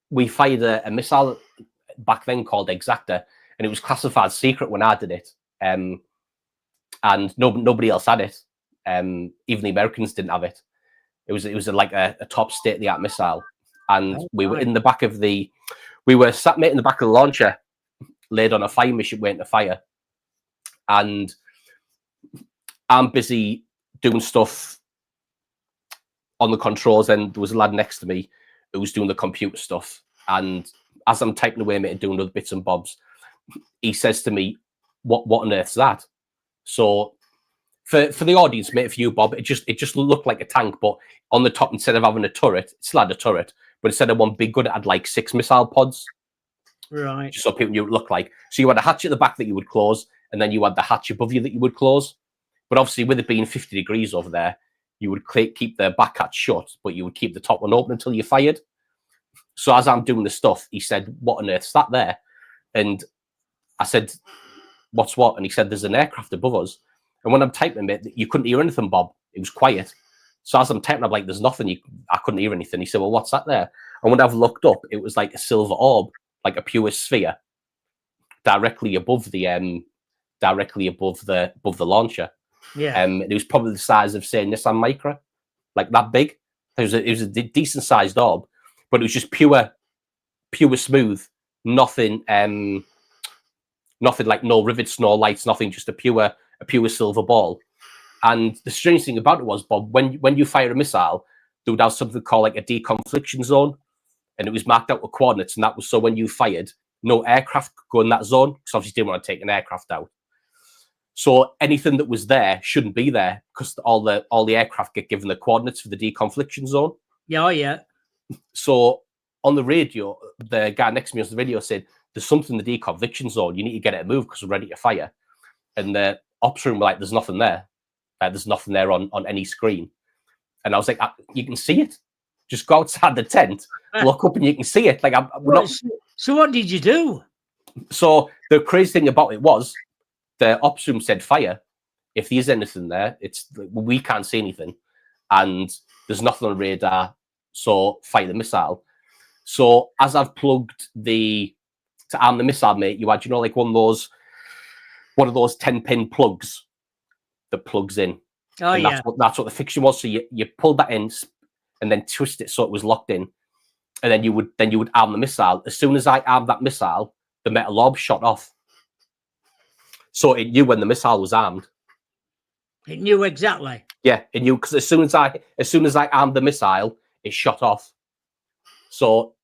we fired a missile back then called Exactor, and it was classified secret when I did it. And nobody else had it. Even the Americans didn't have it. It was like a top state-of-the-art missile. And we were in the back of we were sat, mate, in the back of the launcher, laid on a fire mission waiting to fire. And I'm busy doing stuff on the controls, and there was a lad next to me who was doing the computer stuff. And as I'm typing away, mate, and doing other bits and bobs, he says to me, what on earth's that? So for the audience, mate, for you, Bob, it just looked like a tank, but on the top, instead of having a turret, it still had a turret, but instead of one big gun, it had like 6 missile pods. Right. Just so people knew what it looked like. So you had a hatch at the back that you would close, and then you had the hatch above you that you would close. But obviously, with it being 50 degrees over there, you would keep the back hatch shut, but you would keep the top one open until you fired. So as I'm doing the stuff, he said, what on earth's that there? And I said, what's what? And he said, there's an aircraft above us. And when I'm typing it, you couldn't hear anything, Bob. It was quiet. So as I'm typing, I'm like, there's nothing. I couldn't hear anything. He said, well, what's that there? And when I've looked up, it was like a silver orb, like a pure sphere, directly above the launcher. Yeah. It was probably the size of, say, Nissan Micra, like that big. It was a decent sized orb, but it was just pure smooth, nothing like no rivets, no lights, nothing, just a pure silver ball. And the strange thing about it was, Bob, when you fire a missile, they would have something called like a deconfliction zone, and it was marked out with coordinates, and that was so when you fired, no aircraft could go in that zone, because obviously you didn't want to take an aircraft out. So anything that was there shouldn't be there, because all the aircraft get given the coordinates for the deconfliction zone. Yeah. So on the radio, the guy next to me on the radio said, there's something in the deconfliction zone. You need to get it moved because we're ready to fire. And the ops room were like, there's nothing there. There's nothing there on any screen. And I was like, you can see it. Just go outside the tent, look up, and you can see it. Like, So what did you do? So the crazy thing about it was, the ops room said fire. If there's anything there, we can't see anything, and there's nothing on radar. So fire the missile. So as I've plugged to arm the missile, mate, you had, you know, like one of those 10-pin plugs that plugs in. Oh, and yeah. that's what the fixture was. So you pulled that in and then twist it so it was locked in, and then you would arm the missile. As soon as I armed that missile, the metal orb shot off. So it knew when the missile was armed. It knew exactly. Yeah, it knew, because as soon as I armed the missile, it shot off. So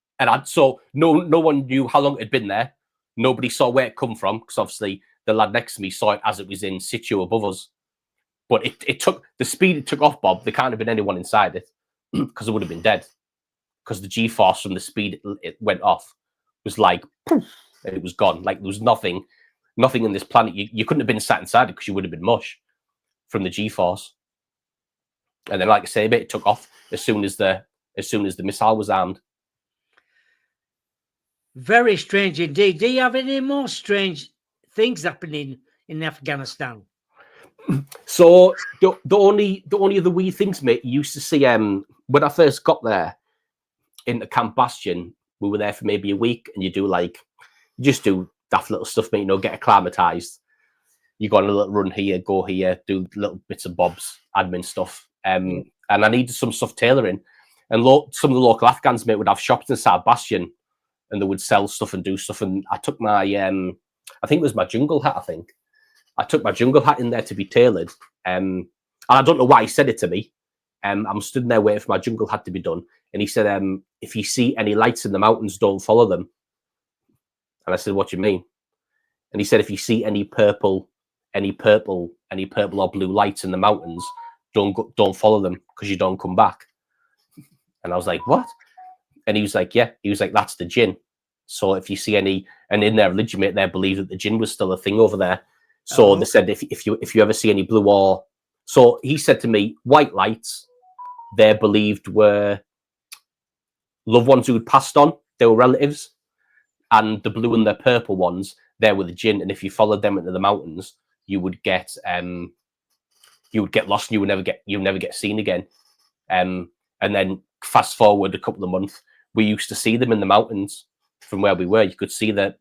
no one knew how long it had been there. Nobody saw where it come from, because obviously the lad next to me saw it as it was in situ above us. But it took the speed it took off, Bob. There can't have been anyone inside it, because it would have been dead. Because the G-force from the speed it went off was like poof, and it was gone. Like there was nothing in this planet. You couldn't have been sat inside it, because you would have been mush from the G-force. And then, like I say, it took off as soon as the missile was armed. Very strange indeed. Do you have any more strange things happening in Afghanistan? So the only other wee things, mate, you used to see when I first got there into Camp Bastion, we were there for maybe a week, and you just do daft little stuff, mate, you know, get acclimatized. You go on a little run here, go here, do little bits and bobs, admin stuff. And I needed some stuff tailoring. And some of the local Afghans, mate, would have shops inside Bastion, and they would sell stuff and do stuff. And I took my, I think it was my jungle hat, I think. I took my jungle hat in there to be tailored. And I don't know why he said it to me. I'm stood there waiting for my jungle hat to be done. And he said, if you see any lights in the mountains, don't follow them. And I said, what do you mean? And he said, if you see any purple or blue lights in the mountains, don't follow them, because you don't come back. And I was like, what? And he was like, yeah. He was like, that's the jinn. So if you see any, and in their religion, mate, they believe that the jinn was still a thing over there. So they said, if you ever see any blue or, so he said to me, white lights, they're believed were loved ones who had passed on. They were relatives. And the blue and the purple ones, they were the jinn. And if you followed them into the mountains, you would get lost, and you would never get seen again. And then fast forward a couple of months, we used to see them in the mountains from where we were. You could see the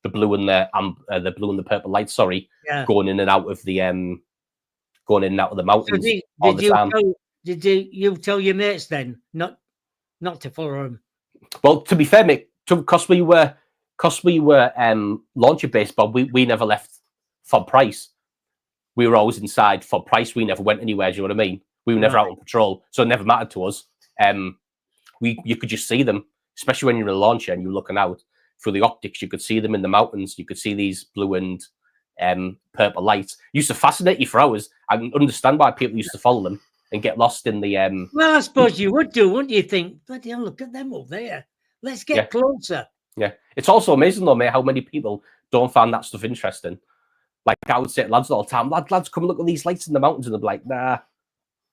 blue and the purple lights, going in and out of the mountains all the time. Did you tell your mates then not to follow them? Well, to be fair, mate, because we were launcher based, but we never left for Price. We were always inside for Price. We never went anywhere. Do you know what I mean? We were never out on patrol, so it never mattered to us. You could just see them, especially when you're in a launcher and you're looking out through the optics. You could see them in the mountains. You could see these blue and purple lights. It used to fascinate you for hours. I can understand why people used to follow them and get lost in the. Well, I suppose you would do, wouldn't you? Think, bloody hell, look at them up there. Let's get closer. Yeah, it's also amazing though, mate, how many people don't find that stuff interesting. Like I would say to lads all the time, lads, come look at these lights in the mountains, and they'd be like, nah,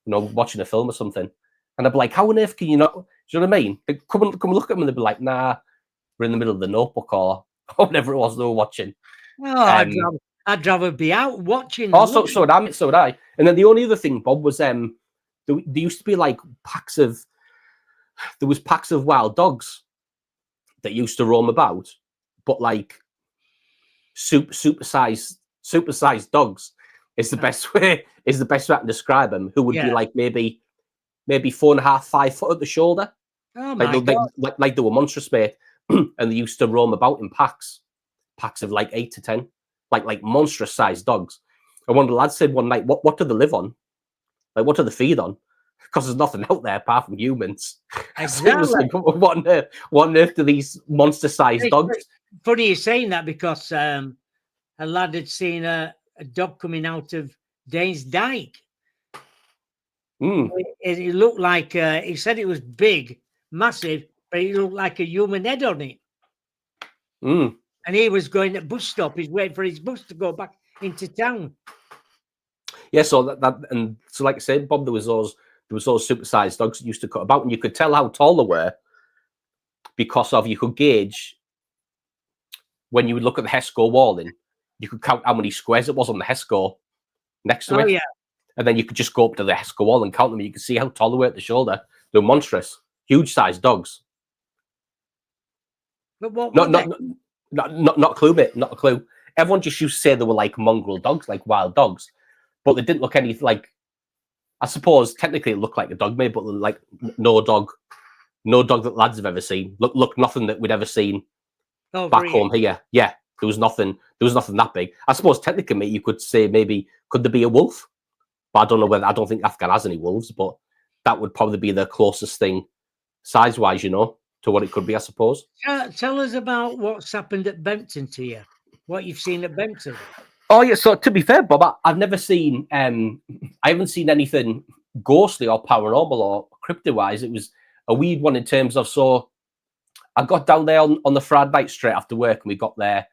you know, watching a film or something. And I'd be like, how on earth can you not? Do you know what I mean? They'd come look at them, and they'd be like, nah, we're in the middle of the Notebook or whatever it was they were watching. Oh, I'd rather be out watching. Also, so would I. And then the only other thing, Bob, was there used to be like packs of wild dogs that used to roam about, but like supersized dogs is the best way I can describe them. Who would be like maybe 4.5, 5 foot at the shoulder. Oh my God. Like they were monstrous, mate. And they used to roam about in packs of like 8 to 10, like monstrous sized dogs. And one of the lads said one night, what do they live on? Like, what do they feed on? Because there's nothing out there apart from humans. Exactly. So like, what on earth do these monster sized dogs? Funny you're saying that, because a lad had seen a dog coming out of Danes Dyke. It looked like, he said it was big, massive, but it looked like a human head on it. And he was going at bus stop. He's waiting for his bus to go back into town. Yeah, so so like I said, Bob, there was those supersized dogs that used to cut about, and you could tell how tall they were because you could gauge when you would look at the HESCO walling, you could count how many squares it was on the HESCO next to it. Yeah. And then you could just go up to the HESCO wall and count them, and you could see how tall they were at the shoulder. They were monstrous, huge sized dogs. But what Not, were not, they? not a clue, mate. Not a clue. Everyone just used to say they were like mongrel dogs, like wild dogs, but they didn't look anything like. I suppose technically it looked like a dog, mate, but like no dog that lads have ever seen. Look, nothing that we'd ever seen Over back here. home here. Yeah, there was nothing. There was nothing that big. I suppose technically, mate, you could say maybe could there be a wolf? But I don't know whether. I don't think Afghan has any wolves, but that would probably be the closest thing size-wise, you know, to what it could be, I suppose. Tell us about what's happened at Bempton to you. What you've seen at Bempton. Oh yeah. So to be fair, Bob, I've never seen. I haven't seen anything ghostly or paranormal or cryptid-wise. It was a weird one in terms of. So I got down there on the Friday night straight after work, and we got there.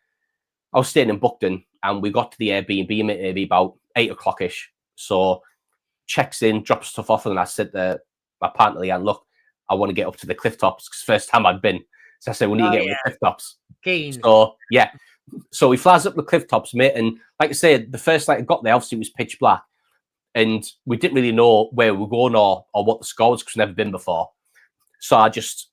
I was staying in Buckton, and we got to the Airbnb maybe about 8 o'clock ish. So checks in, drops stuff off, and I said to my partner, Leanne, look, I want to get up to the cliff tops because first time I'd been. So I said, we need to get up the cliff tops. Keen. So yeah. So we flies up the cliff tops, mate. And like I said, the first night I got there, obviously it was pitch black. And we didn't really know where we were going or what the score was because we've never been before. So I just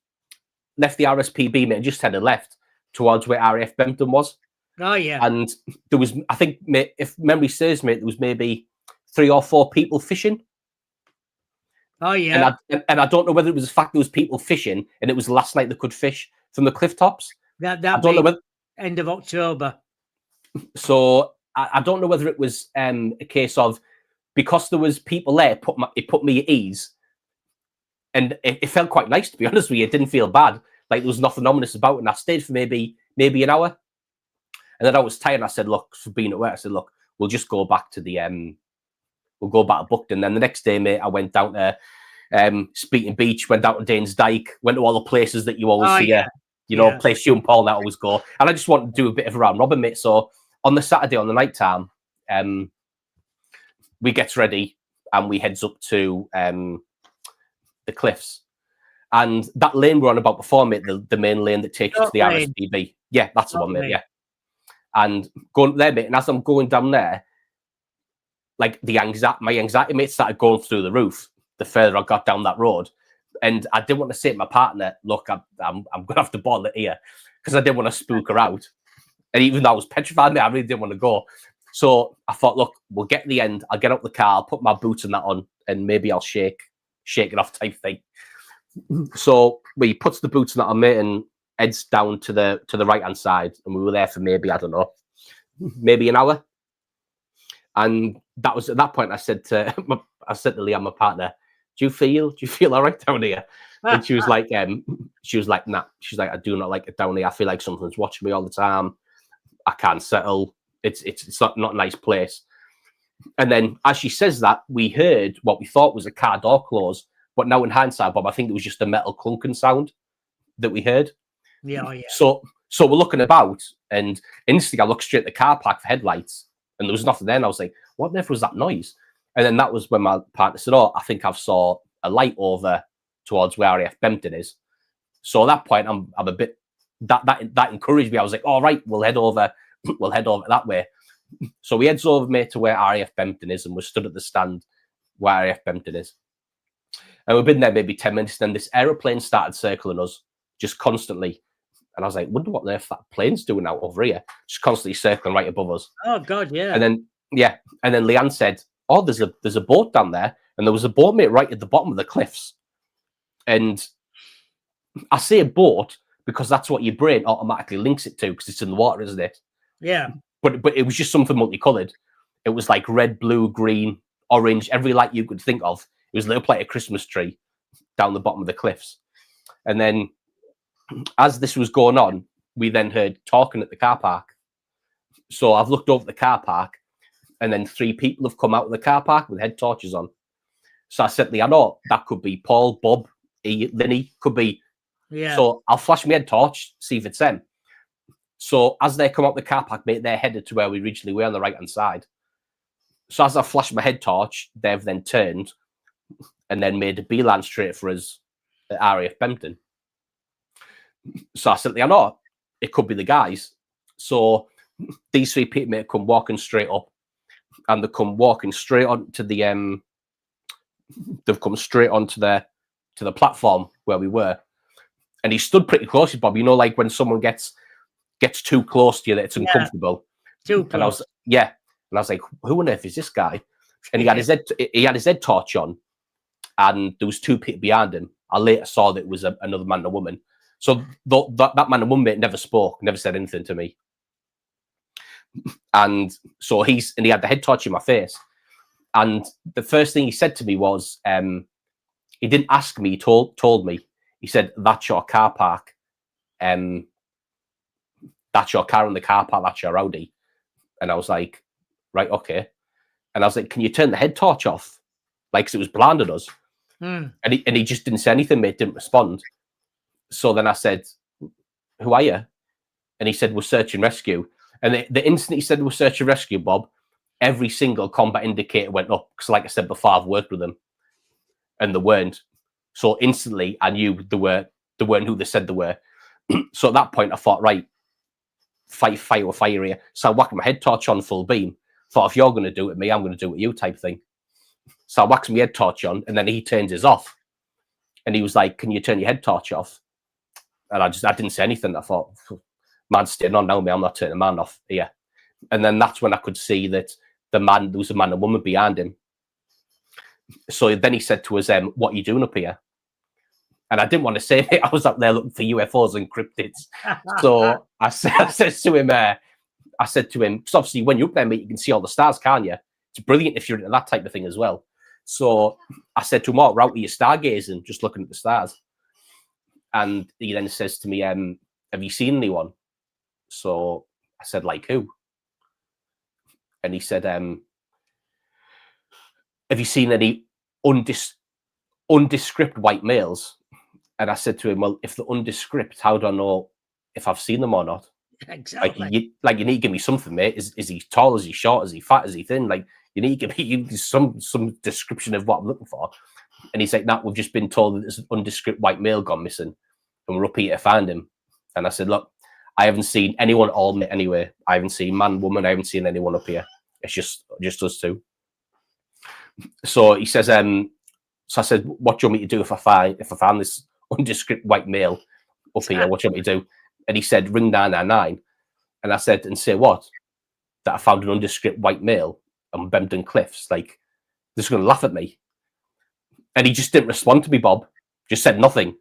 left the RSPB, mate, and just headed left towards where RAF Bempton was. Oh, yeah. And there was, I think, mate, if memory serves, mate, there was maybe 3 or 4 people fishing. Oh, yeah. And I don't know whether it was the fact there was people fishing and it was the last night they could fish from the cliff tops. That I don't know whether, end of October. So I don't know whether it was a case of because there was people there, it put me at ease. And it felt quite nice, to be honest with you. It didn't feel bad. Like there was nothing ominous about it. And I stayed for maybe an hour. And then I was tired. And I said, look, for being at work, I said, look, we'll just go back to we'll go back to Buckton. Then the next day, mate, I went down to Speaking Beach, went down to Danes Dyke, went to all the places that you always see, you know, place you and Paul that always go. And I just wanted to do a bit of a round robin, mate. So on the Saturday, on the night time, we gets ready and we heads up to the cliffs. And that lane we're on about before, mate, the main lane that takes you to the RSPB. Yeah, that's the one, mate, yeah. And going there, mate, and as I'm going down there, like my anxiety, mate, started going through the roof the further I got down that road. And I didn't want to say to my partner, look, I'm going to have to bottle it here because I didn't want to spook her out. And even though I was petrified, mate, I really didn't want to go. So I thought, look, we'll get to the end. I'll get out the car, I'll put my boots and that on, and maybe I'll shake it off type thing. So we puts the boots and that on, mate, and heads down to the right-hand side. And we were there for maybe, I don't know, maybe an hour. And that was at that point I said to Leanne, my partner, do you feel all right down here? And she was like, nah. She's like, I do not like it down here. I feel like something's watching me all the time. I can't settle. It's not a nice place. And then as she says that, we heard what we thought was a car door close. But now in hindsight, Bob, I think it was just a metal clunking sound that we heard. Yeah, yeah. So we're looking about, and instantly I looked straight at the car park for headlights, and there was nothing there. And I was like, what on earth was that noise? And then that was when my partner said, oh, I think I've saw a light over towards where RAF Bempton is. So at that point, I'm a bit, that encouraged me. I was like, all right, we'll head over that way. So we heads over, mate, to where RAF Bempton is, and we're stood at the stand where RAF Bempton is. And we've been there maybe 10 minutes, then this aeroplane started circling us just constantly. And I was like, wonder what on earth that plane's doing out over here, just constantly circling right above us. Oh, God, yeah. And then Leanne said, oh, there's a boat down there. And there was a boat, mate, right at the bottom of the cliffs. And I say a boat because that's what your brain automatically links it to because it's in the water, isn't it? Yeah. But it was just something multicolored. It was like red, blue, green, orange, every light you could think of. It was lit up like a Christmas tree down the bottom of the cliffs. And then as this was going on, we then heard talking at the car park. So I've looked over the car park, and then 3 people have come out of the car park with head torches on. So I said, I know that could be Paul, Bob, Linny, could be. Yeah. So I'll flash my head torch, see if it's them. So as they come out the car park, mate, they're headed to where we originally were on the right-hand side. So as I flashed my head torch, they've then turned and then made a beeline straight for us at RAF Bempton. So I said, I know it could be the guys. So these 3 people, mate, come walking straight up, and they come walking straight onto the they've come straight onto the platform where we were. And he stood pretty close to Bob. You know, like when someone gets too close to you that it's uncomfortable. Too And I close. was and I was like, who on earth is this guy? And he had his head torch on, and there was two people behind him. I later saw that it was another man and a woman. So that man and woman never spoke, never said anything to me. And so he had the head torch in my face. And the first thing he said to me was, he didn't ask me, he told me. He said, "That's your car park. That's your car in the car park. That's your Audi." And I was like, right, okay. And I was like, "Can you turn the head torch off?" Like, 'cause it was blinding us. And he just didn't say anything, mate, didn't respond. So then I said, "Who are you?" And he said, "We're search and rescue." And the instant he said, "We're search and rescue," Bob, every single combat indicator went up. Because like I said before, I've worked with them. And they weren't. So instantly I knew they weren't who they said they were. So at that point I thought, right, fire with fire here. So I whacked my head torch on full beam. Thought, if you're going to do it with me, I'm going to do it with you, type thing. So I whacked my head torch on, and then he turns his off. And he was like, "Can you turn your head torch off?" And I didn't say anything. I thought, man's staying on now, me. I'm not turning the man off here. And then that's when I could see that there was a man and woman behind him. So then he said to us, "What are you doing up here?" And I didn't want to say it. I was up there looking for UFOs and cryptids. So I said to him, because obviously when you're up there, mate, you can see all the stars, can't you? It's brilliant if you're into that type of thing as well. So I said to him, "Oh, we're out here stargazing, just looking at the stars." And he then says to me, "Have you seen anyone?" So I said, "Like who?" And he said, "Have you seen any undescript white males?" And I said to him, "Well, if they're undescript, how do I know if I've seen them or not?" Exactly. You need to give me something, mate. Is he tall? Is he short? Is he fat? Is he thin? Like, you need to give me some description of what I'm looking for. And he's like, "Nah, we've just been told that there's an undescript white male gone missing, and we're up here to find him." And I said, "Look, I haven't seen anyone at all anyway. I haven't seen man, woman. I haven't seen anyone up here. It's just us two." So he says, so I said, "What do you want me to do if I find this undescript white male up here? What do you want me to do?" And he said, "Ring 999. And I said, "And say what?" "That I found an undescript white male on Bempton Cliffs." Like, they're just going to laugh at me. And he just didn't respond to me, Bob. Just said nothing.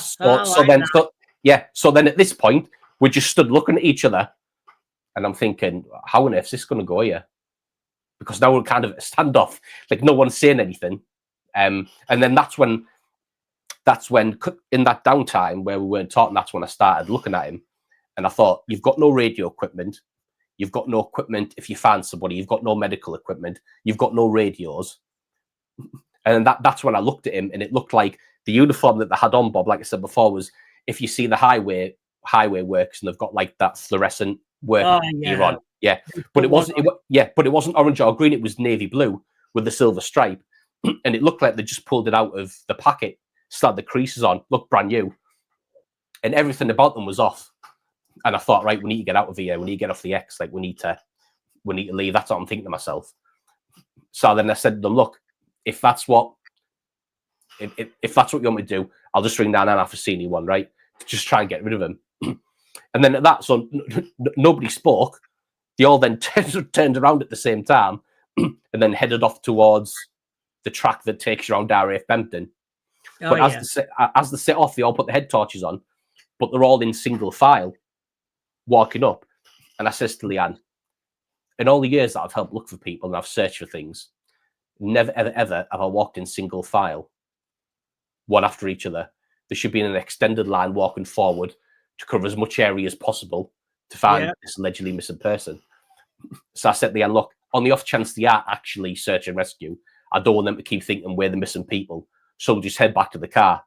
So then at this point, we just stood looking at each other. And I'm thinking, how on earth is this going to go here? Because now we're kind of at a standoff. Like, no one's saying anything. And then that's when in that downtime where we weren't talking, that's when I started looking at him. And I thought, you've got no radio equipment. You've got no equipment if you find somebody. You've got no medical equipment. You've got no radios. And that's when I looked at him, and it looked like the uniform that they had on, Bob, like I said before, was if you see the highway works and they've got like that fluorescent work gear on. Yeah. But it wasn't orange or green, it was navy blue with the silver stripe. And it looked like they just pulled it out of the packet, started the creases on, looked brand new. And everything about them was off. And I thought, right, we need to get out of here. We need to get off the X. Like, we need to leave. That's what I'm thinking to myself. So then I said to them, "Look, if that's what you want me to do, I'll just ring down and have to see anyone, right? Just try and get rid of him." And then at that, so nobody spoke. They all then turned around at the same time and then headed off towards the track that takes you around RAF Bempton. But as they set off, they all put the head torches on, but they're all in single file, walking up. And I says to Leanne, in all the years that I've helped look for people and I've searched for things, never, ever, ever have I walked in single file, one after each other. There should be an extended line walking forward to cover as much area as possible to find this allegedly missing person. So I said to Leanne, look, on the off chance they are actually search and rescue, I don't want them to keep thinking we're the missing people. So we'll just head back to the car.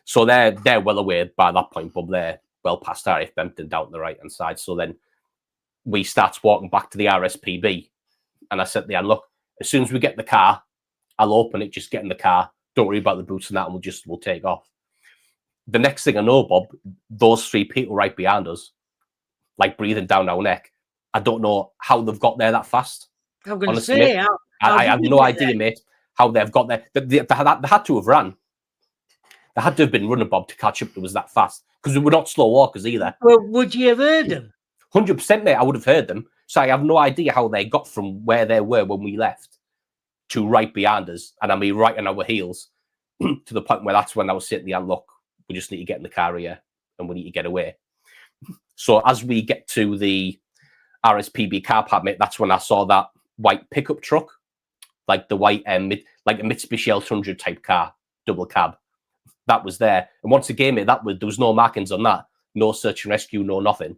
So they're well aware by that point, but they're well past RAF Bempton down the right-hand side. So then we start walking back to the RSPB. And I said to Leanne, look, as soon as we get in the car, I'll open it, just get in the car. Don't worry about the boots and that, and we'll take off. The next thing I know, Bob, those three people right behind us, like breathing down our neck. I don't know how they've got there that fast. I'm going to say, I have no idea, mate, how they've got there. They had to have ran. There had to have been running, Bob, to catch up to us that fast, because we were not slow walkers either. Well, would you have heard them? 100%, mate. I would have heard them. So I have no idea how they got from where they were when we left to right behind us, and I mean right on our heels, to the point where that's when I was sitting there and look, we just need to get in the car here and we need to get away. So as we get to the RSPB car park, mate, that's when I saw that white pickup truck, like the white, like a Mitsubishi L200 type car, double cab. That was there. And once again, mate, there was no markings on that, no search and rescue, no nothing.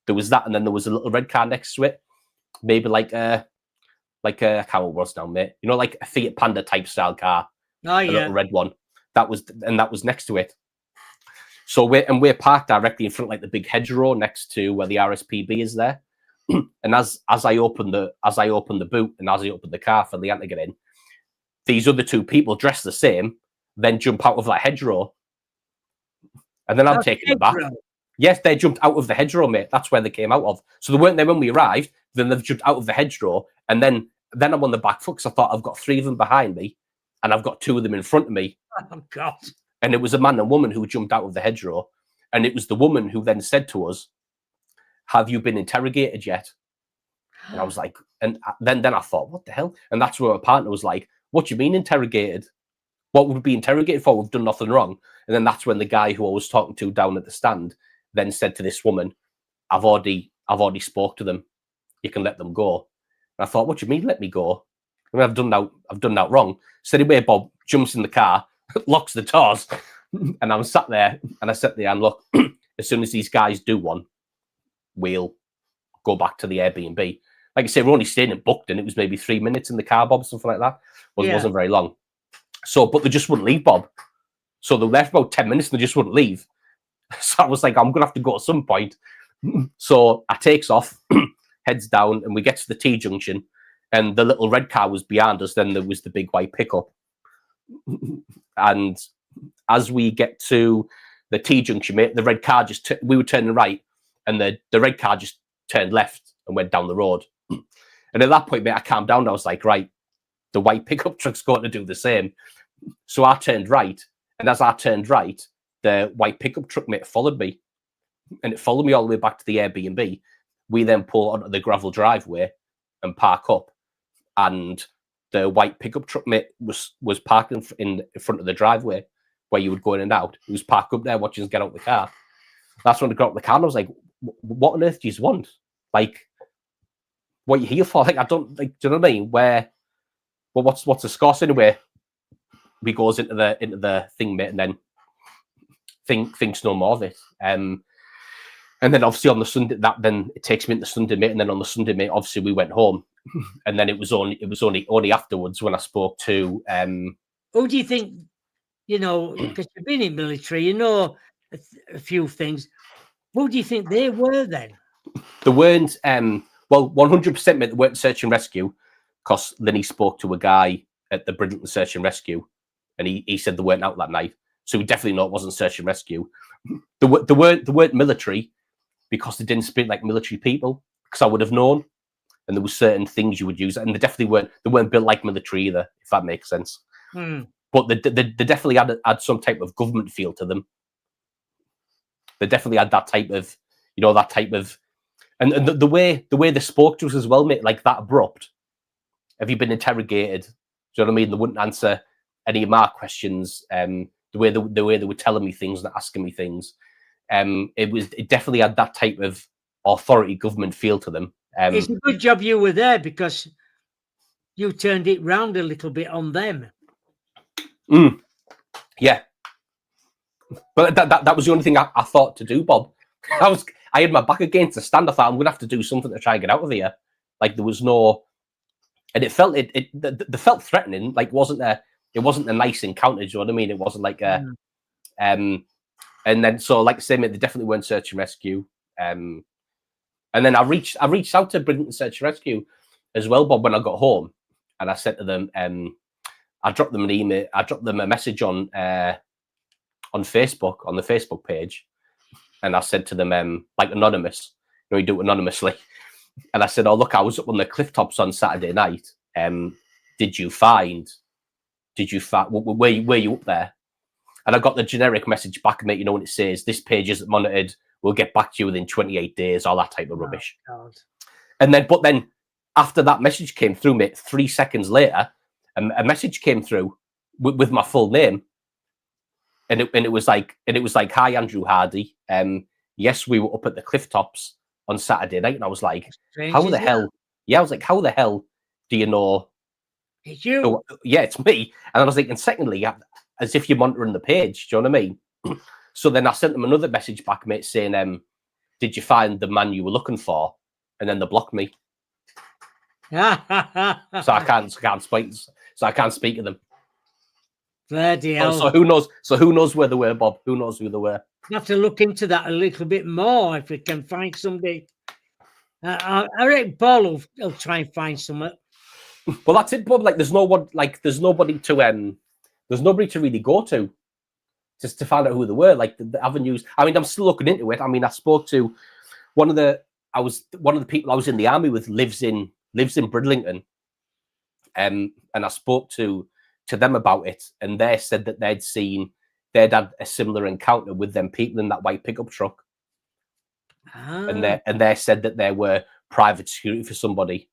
There was that, and then there was a little red car next to it, maybe like a car was now, mate. You know, like a Fiat Panda type style car, Oh, yeah. a little red one. That was next to it. So we're parked directly in front, like the big hedgerow next to where the RSPB is there. And as I open the boot and as I open the car for Leanne to get in, these other two people dressed the same then jump out of that hedgerow, and then I'm taken aback. Yes, they jumped out of the hedgerow, mate. That's where they came out of. So they weren't there when we arrived. Then they've jumped out of the hedgerow, and then I'm on the back foot because I thought I've got 3 of them behind me, and I've got 2 of them in front of me. Oh God! And it was a man and woman who jumped out of the hedgerow, and it was the woman who then said to us, "Have you been interrogated yet?" And I was like, and then I thought, what the hell? And that's where my partner was like, "What do you mean interrogated? What would we be interrogated for? We've done nothing wrong." And then that's when the guy who I was talking to down at the stand then said to this woman, I've already spoke to them. You can let them go." And I thought, what do you mean let me go? I mean, I've done that wrong. So anyway, Bob jumps in the car, locks the doors, and I'm sat there and I said there, and look, as soon as these guys do one, we'll go back to the Airbnb. Like I say, we're only staying in Buckton. It was maybe 3 minutes in the car, Bob, something like that. It wasn't very long. So, but they just wouldn't leave, Bob. So they left about 10 minutes and they just wouldn't leave. So I was like, I'm going to have to go at some point. So I takes off, heads down, and we get to the T-junction, and the little red car was behind us. Then there was the big white pickup. And as we get to the T-junction, mate, the red car we were turning right, and the red car just turned left and went down the road. And at that point, mate, I calmed down. I was like, right, the white pickup truck's going to do the same. So I turned right, and as I turned right, the white pickup truck, mate, followed me, and it followed me all the way back to the Airbnb. We then pull onto the gravel driveway and park up, and the white pickup truck, mate, was parked in front of the driveway where you would go in and out. He was parked up there watching us get out of the car. That's when I got out of the car, and I was like, what on earth do you want? Like, what are you here for? Like, I don't, like, do you know what I mean? Well, what's the score anyway? We goes into the thing, mate, and then thinks no more of it. And then obviously on the Sunday, then it takes me into Sunday, mate, and then on the Sunday, mate, obviously we went home, and then it was only afterwards when I spoke to. Who do you think? You know, because you've been in military, you know a few things. Who do you think they were then? They weren't. Well, 100%, mate, they weren't search and rescue, because then he spoke to a guy at the Bridlington Search and Rescue, and he said they weren't out that night. So we definitely know it wasn't search and rescue. They weren't military, because they didn't speak like military people, because I would have known. And there were certain things you would use, and they definitely weren't built like military either, if that makes sense. But they definitely had some type of government feel to them. They definitely had that type of, and the way they spoke to us as well, mate, like that abrupt. Have you been interrogated? Do you know what I mean? They wouldn't answer any of my questions. The way they were telling me things and asking me things, it definitely had that type of authority government feel to them. It's a good job you were there, because you turned it round a little bit on them. Yeah, but that was the only thing I thought to do, Bob. I had my back against the stand. I thought I'm going to have to do something to try and get out of here. Like there was no, and it felt threatening. Like it wasn't a nice encounter. Do you know what I mean? It wasn't like a, and then so like I said, mate, they definitely weren't search and rescue. And then I reached out to Bridlington Search and Rescue as well, Bob, when I got home, and I said to them, I dropped them an email, I dropped them a message on Facebook, on the Facebook page, and I said to them, like anonymous, you do it anonymously, and I said, oh look, I was up on the cliff tops on Saturday night. Were you up there? And I got the generic message back, mate, you know, when it says, this page isn't monitored, we'll get back to you within 28 days, all that type of rubbish. God. And then, but then after that message came through, mate, 3 seconds later, a message came through with my full name. And it was like, hi, Andrew Hardy. Yes, we were up at the cliff tops on Saturday night. And I was like, how the hell? Yeah, I was like, how the hell do you know? It's you. Oh, yeah, it's me. And I was like, and secondly, as if you're monitoring the page. Do you know what I mean? So then I sent them another message back, mate, saying, did you find the man you were looking for? And then they blocked me. So I can't speak to them. Bloody hell. So who knows? So who knows where they were, Bob? Who knows who they were? You have to look into that a little bit more if we can find somebody. I reckon Paul will try and find someone. Well, that's it, Bob. Like, there's nobody to really go to just to find out who they were. Like the avenues. I mean, I'm still looking into it. I mean, I spoke to one of the people I was in the army with lives in Bridlington, and I spoke to them about it, and they said that they'd had a similar encounter with them people in that white pickup truck, and they said that they were private security for somebody,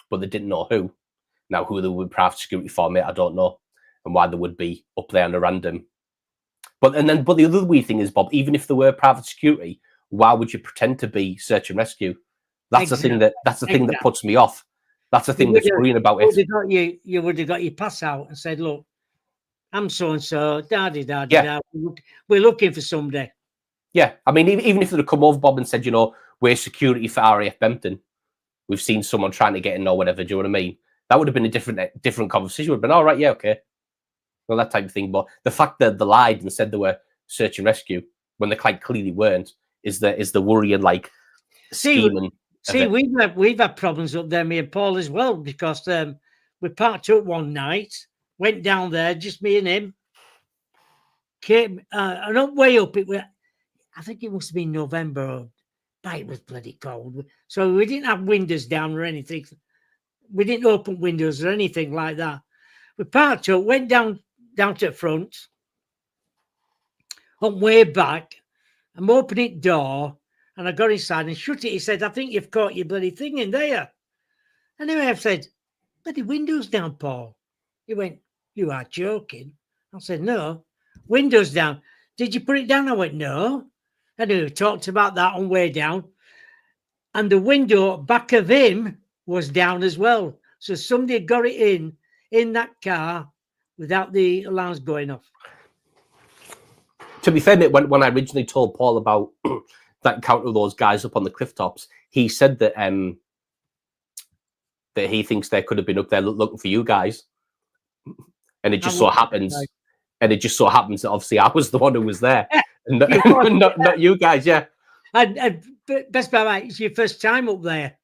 but they didn't know who. Now, who they were private security for, mate, I don't know, and why they would be up there on a random. But the other weird thing is, Bob, even if they were private security, why would you pretend to be search and rescue? That's the thing that puts me off. That's the thing that's worrying about it. You would have got your pass out and said, look, I'm so-and-so, we're looking for somebody. Yeah, I mean, even if they'd have come over, Bob, and said, you know, we're security for RAF Bempton, we've seen someone trying to get in or whatever, do you know what I mean? That would have been a different conversation. Would have been, all right, yeah, okay. Well, that type of thing. But the fact that they lied and said they were search and rescue when they quite clearly weren't is the worrying, like, scheme. See, we've had problems up there, me and Paul as well, because we parked up one night, went down there, just me and him. Came and up way up. I think it must have been November. But it was bloody cold, so we didn't have windows down or anything. We didn't open windows or anything like that. We parked up, went down to the front, on way back. I'm opening the door. And I got inside and shut it. He said, I think you've caught your bloody thing in there. Anyway, I've said, bloody windows down, Paul. He went, you are joking. I said, no, windows down. Did you put it down? I went, no. Anyway, we talked about that on way down. And the window back of him was down as well. So somebody got it in that car without the alarms going off. To be fair, mate, when I originally told Paul about that encounter with those guys up on the cliff tops, he said that that he thinks they could have been up there looking for you guys, and it just so happens, that obviously I was the one who was there, and not you guys. Yeah, and best part, right, it's your first time up there.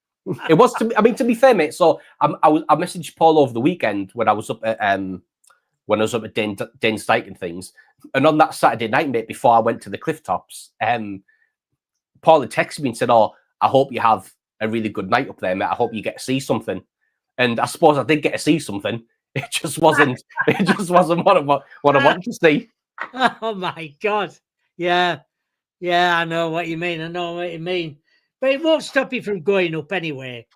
It was to me. I mean, to be fair, mate. So I messaged Paul over the weekend when I was up at Dane's Dyke and things, and on that Saturday night, mate, before I went to the cliff tops, Paul had texted me and said, "Oh, I hope you have a really good night up there, mate. I hope you get to see something." And I suppose I did get to see something. It just wasn't. It just wasn't what I wanted to see. Oh my God! Yeah, I know what you mean. But it won't stop you from going up anyway.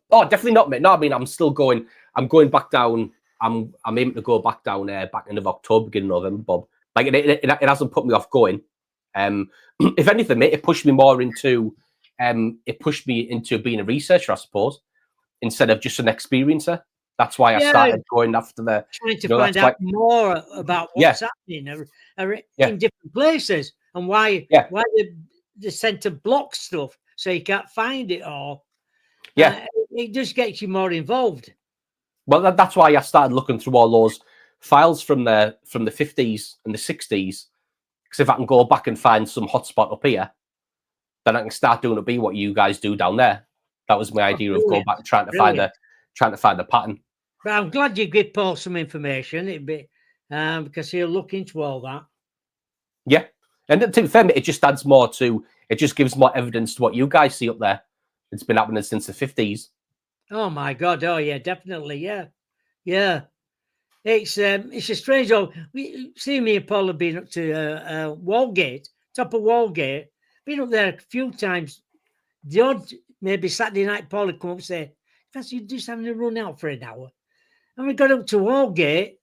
Oh, definitely not, mate. No, I mean, I'm still going. I'm going back down. I'm aiming to go back down back end of October, beginning of November, Bob. Like it hasn't put me off going. If anything, mate, it pushed me more into being a researcher, I suppose, instead of just an experiencer. That's why I started going after trying to find out more about what's happening in different places and why they sent to block stuff so you can't find it all. It just gets you more involved. Well, that's why I started looking through all those files from the 50s and the 60s. Because if I can go back and find some hotspot up here, then I can start doing what you guys do down there. That was my idea of going back and trying to find a pattern. But I'm glad you give Paul some information. It'd be because he'll look into all that. Yeah, and to be fair, it just adds more to. It just gives more evidence to what you guys see up there. It's been happening since the 50s. Oh my God! Oh yeah, definitely. Yeah. It's a strange old. We see me and Paul have been up to Walgate, top of Walgate. Been up there a few times. The odd maybe Saturday night, Paul would come up and say, "Fancy you just having a run out for an hour?" And we got up to Walgate,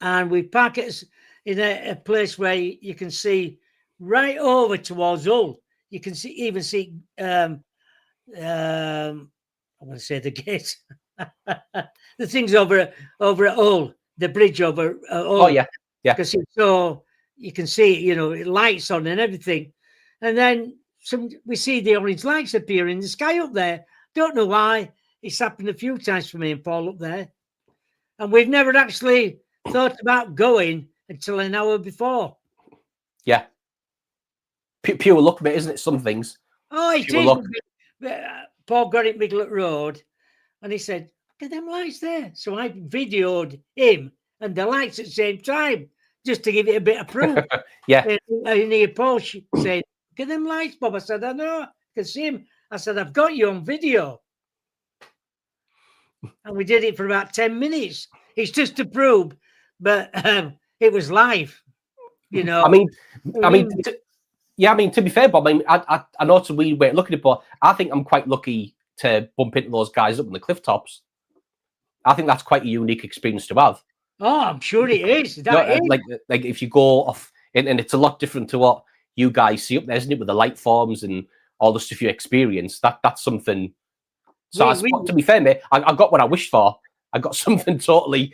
and we park it in a place where you can see right over towards Hull. You can even see. I want to say the gate. The things over at Hull, the bridge over Hull. Oh yeah, yeah. Because so you can see, you know, lights on and everything, and then we see the orange lights appear in the sky up there. Don't know why. It's happened a few times for me and Paul up there, and we've never actually thought about going until an hour before. Yeah. Pure luck, mate, isn't it? Some things. Oh, it is. Paul got it Miglet Road, and he said, "Look at them lights there." So I videoed him and the lights at the same time, just to give it a bit of proof. Yeah. And I hear Paul saying, "Look at them lights, Bob." I said, "I know, I can see him." I said, "I've got you on video." And we did it for about 10 minutes. It's just to prove, but it was live, you know. I mean, to be fair, Bob, I know it's a weird way of looking at it, but I think I'm quite lucky to bump into those guys up on the cliff tops. I think that's quite a unique experience to have. Oh, I'm sure it is. Like if you go off, and it's a lot different to what you guys see up there, isn't it? With the light forms and all the stuff you experience. That's something. So to be fair, mate, I got what I wished for. I got something totally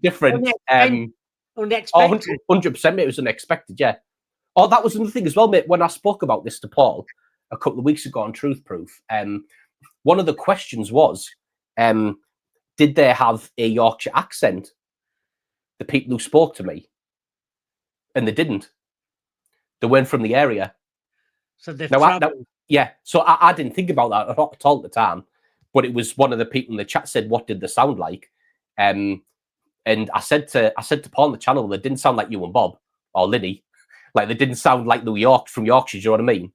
different. Unexpected. 100%, mate. It was unexpected, yeah. Oh, that was another thing as well, mate. When I spoke about this to Paul a couple of weeks ago on Truth Proof, one of the questions was, did they have a Yorkshire accent? The people who spoke to me, and they didn't. They weren't from the area. So yeah. So I didn't think about that at all at the time, but it was one of the people in the chat said, "What did they sound like?" And I said to Paul on the channel, they didn't sound like you and Bob or Linny. Like they didn't sound like the from Yorkshire. Do you know what I mean?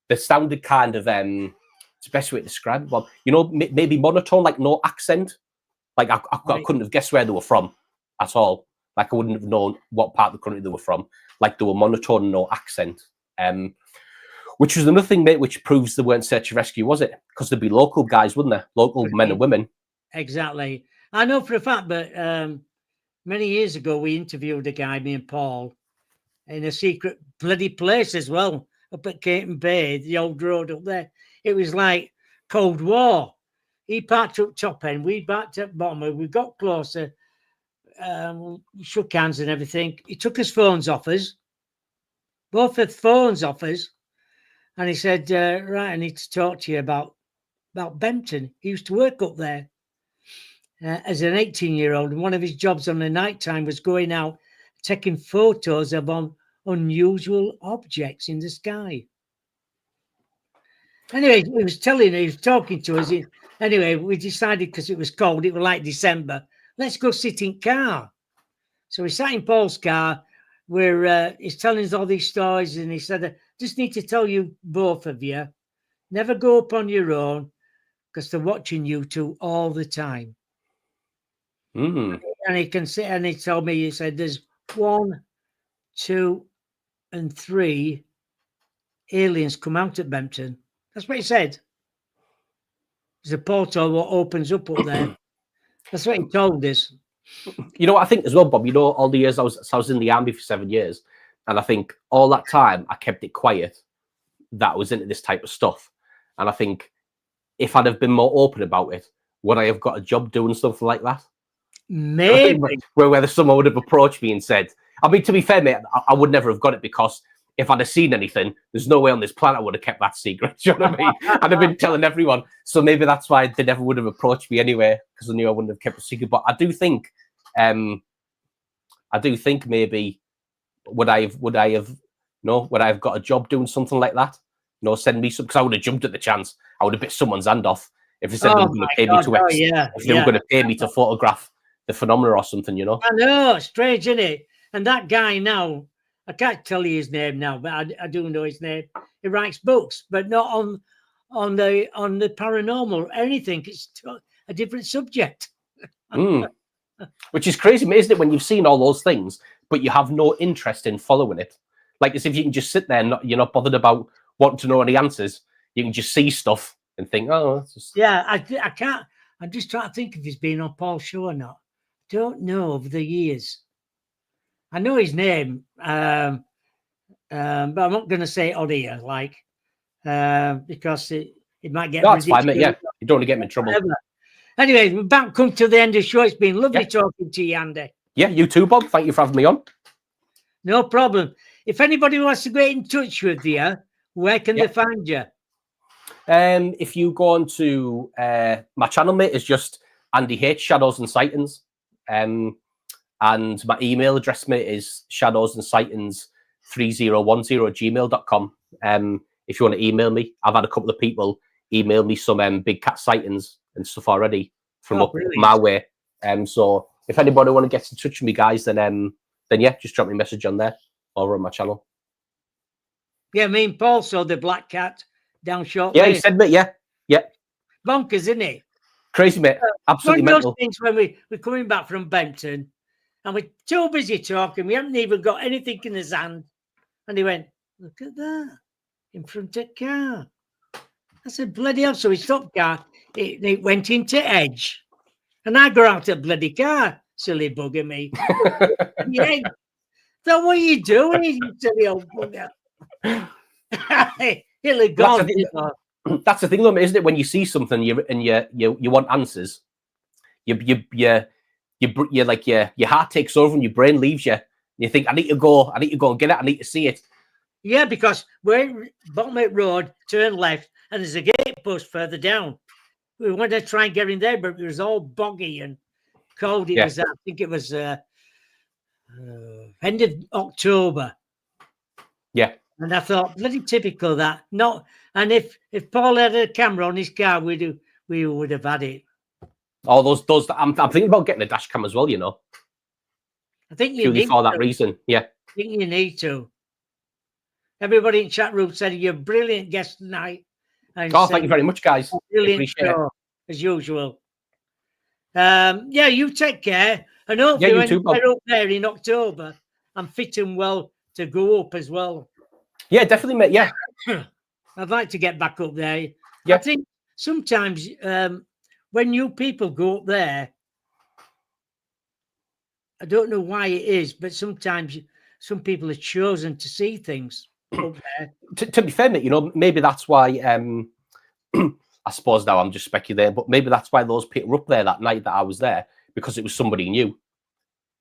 They sounded kind of it's the best way to describe it, Bob. You know, maybe monotone, like no accent. Like I couldn't have guessed where they were from at all. Like I wouldn't have known what part of the country they were from. Like they were monotone, no accent. Which was another thing, mate, which proves they weren't search and rescue, was it? Because there'd be local guys, wouldn't there? Local men and women. Exactly. I know for a fact, but many years ago we interviewed a guy, me and Paul, in a secret bloody place as well, up at Caton Bay, the old road up there. It was like Cold War. He parked up top end, we parked at bottom. We got closer, shook hands and everything. He took his phones off us, both the phones off us, and he said, "Right, I need to talk to you about Bempton." He used to work up there as an 18-year-old, and one of his jobs on the night time was going out taking photos of unusual objects in the sky. Anyway, he was talking to us. Anyway, we decided, because it was cold, it was like December, let's go sit in car. So we sat in Paul's car where he's telling us all these stories, and he said, "I just need to tell you, both of you, never go up on your own, because they're watching you two all the time." Mm. And he can say, and he told me, he said, "There's 1, 2, and 3 aliens come out at Bempton." That's what he said. There's a portal that opens up there. That's what he told us. You know what I think as well, Bob? You know, all the years I was in the army for 7 years, and I think all that time I kept it quiet that I was into this type of stuff. And I think if I'd have been more open about it, would I have got a job doing something like that? Maybe. Whether someone would have approached me and said, I mean, to be fair, mate, I would never have got it, because if I'd have seen anything, there's no way on this planet I would have kept that secret. Do you know what I mean? I'd have been telling everyone. So maybe that's why they never would have approached me anyway, because I knew I wouldn't have kept it secret. But I do think maybe would I have got a job doing something like that? You know, send me some, because I would have jumped at the chance. I would have bit someone's hand off if they said they were going to pay me to photograph the phenomena or something, you know. I know, strange, isn't it? And that guy now, I can't tell you his name now, but I do know his name. He writes books, but not on the paranormal or anything. It's a different subject. Mm. Which is crazy, mate, isn't it? When you've seen all those things, but you have no interest in following it. Like as if you can just sit there and you're not bothered about wanting to know any answers. You can just see stuff and think, oh, that's just... Yeah, I can't. I'm just trying to think if he's been on Paul's show or not. Don't know over the years. I know his name, but I'm not going to say it on here, like, because it might get. No, that's fine, mate. Yeah, you don't want to get me in trouble. Whatever. Anyway, we're back. Come to the end of the show. It's been lovely talking to you, Andy. Yeah, you too, Bob. Thank you for having me on. No problem. If anybody wants to get in touch with you, where can they find you? If you go on to my channel, mate, is just Andy H, Shadows and Sightings. And my email address, mate, is shadowsandsightings3010@gmail.com. If you want to email me, I've had a couple of people email me some big cat sightings and stuff already from up my way. So if anybody want to get in touch with me, guys, then yeah, just drop me a message on there or on my channel. Yeah, me and Paul saw the black cat down short. Yeah, he said, mate. Yeah. Bonkers, isn't it? Crazy, mate. Absolutely one of those mental. things when we're coming back from Benton and we're too busy talking, we haven't even got anything in his hand. And he went, look at that, in front of the car. I said, bloody hell. So he stopped car, it went into edge. And I got out of bloody car, silly bugger me. Yeah. So what are you doing, you silly old bugger? He'll have gone. That's the thing, though, isn't it? When you see something you want answers, you like your heart takes over and your brain leaves you. You think, I need to go and get it. I need to see it. Yeah, because we're Bottomlake Road, turn left, and there's a gate post further down. We wanted to try and get in there, but it was all boggy and cold. It was, I think it was end of October. Yeah. And I thought, bloody typical that. Not, and if Paul had a camera on his car, we would have had it. Oh, those. I'm thinking about getting a dash cam as well. You know. I think you need for that reason. Yeah. I think you need to. Everybody in chat room said you're a brilliant guest tonight. And thank you very much, guys. Brilliant show, as usual. Yeah, you take care, and hopefully when you're up there in October, I'm fit and well to go up as well. Yeah, definitely, mate. Yeah. I'd like to get back up there. Yeah. I think sometimes when new people go up there, I don't know why it is, but sometimes some people are chosen to see things up there. To be fair, mate, you know, maybe that's why, I suppose now I'm just speculating, but maybe that's why those people were up there that night that I was there, because it was somebody new.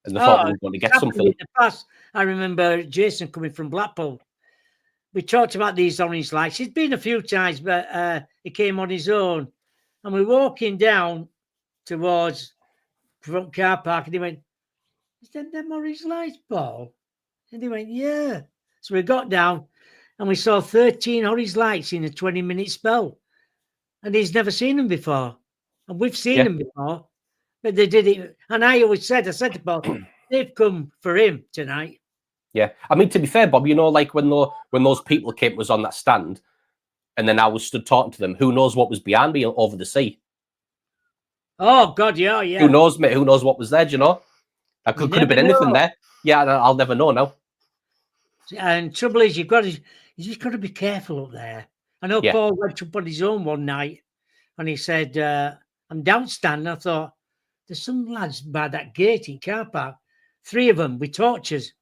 And they thought we were going to get something. In the past, I remember Jason coming from Blackpool. We talked about these orange lights. He's been a few times, but he came on his own. And we're walking down towards front car park, and he went, "Is that them orange lights, Paul?" And he went, "Yeah." So we got down, and we saw 13 orange lights in a 20-minute spell. And he's never seen them before. And we've seen them before, but they did it. And I said to Paul, they've come for him tonight. Yeah, I mean, to be fair, Bob, you know, like when those people was on that stand, and then I was stood talking to them. Who knows what was behind me over the sea? Oh God, yeah. Who knows, mate? Who knows what was there? Do you know? That could have been anything there. Yeah, I'll never know now. And trouble is, you just got to be careful up there. I know Paul went up on his own one night, and he said, "I'm downstanding." I thought, there's some lads by that gate in car park, 3 of them with torches.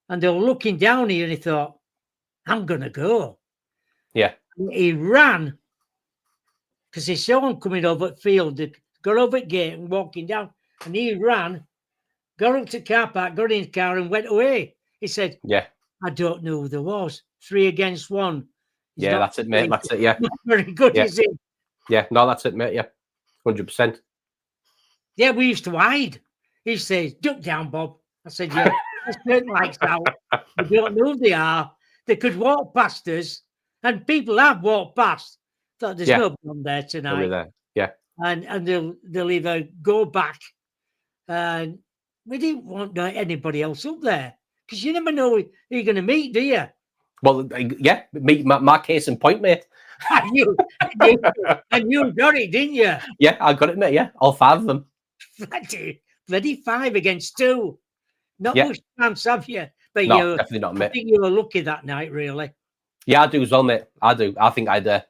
And they were looking down here, and he thought, I'm going to go. Yeah. He ran because he saw him coming over the field, got over the gate and walking down. And he ran, got up to the car park, got in the car and went away. He said, I don't know who there was. 3 against 1. Yeah, that's it, mate. That's it, yeah. Not very good, is it? Yeah, no, that's it, mate. Yeah, 100%. Yeah, we used to hide. He says, duck down, Bob. I said, yeah. There's certain lights out. We don't know who they are. They could walk past us, and people have walked past. Thought there's nobody on there tonight. There. Yeah, and they'll either go back, and we didn't want anybody else up there because you never know who you're going to meet, do you? Well, yeah, my case in point, mate. and you got it, didn't you? Yeah, I got it, mate. Yeah, all 5 of them. bloody 5 against 2. Not Yeah. much chance, have you? But No, definitely not, I mate. think you were lucky that night, really. Yeah, I do as well, mate. I do. I think I don't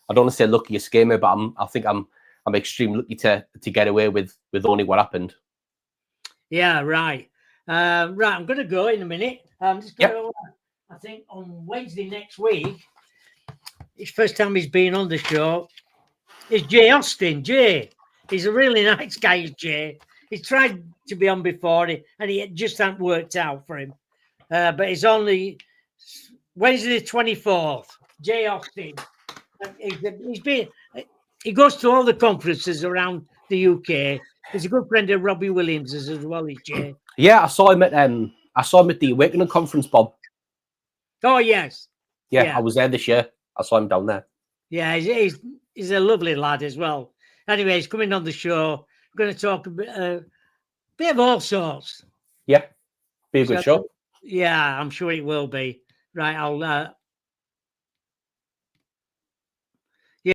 want to say luckiest gamer, but I think I'm extremely lucky to get away with only what happened. Yeah, right. Right, I'm going to go in a minute. I'm just going to. I think on Wednesday next week, it's first time he's been on the show. It's Jay Austin. Jay, he's a really nice guy. Is Jay. He's tried to be on before, and it just hasn't worked out for him. But it's only Wednesday the 24th. Jay Austin. He's been. He goes to all the conferences around the UK. He's a good friend of Robbie Williams as well as Jay. Yeah, I saw him at the Awakening conference, Bob. Oh yes. Yeah, I was there this year. I saw him down there. Yeah, he's a lovely lad as well. Anyway, he's coming on the show. We're going to talk a bit of all sorts. Yeah, be a good show. Yeah, I'm sure it will be. Right,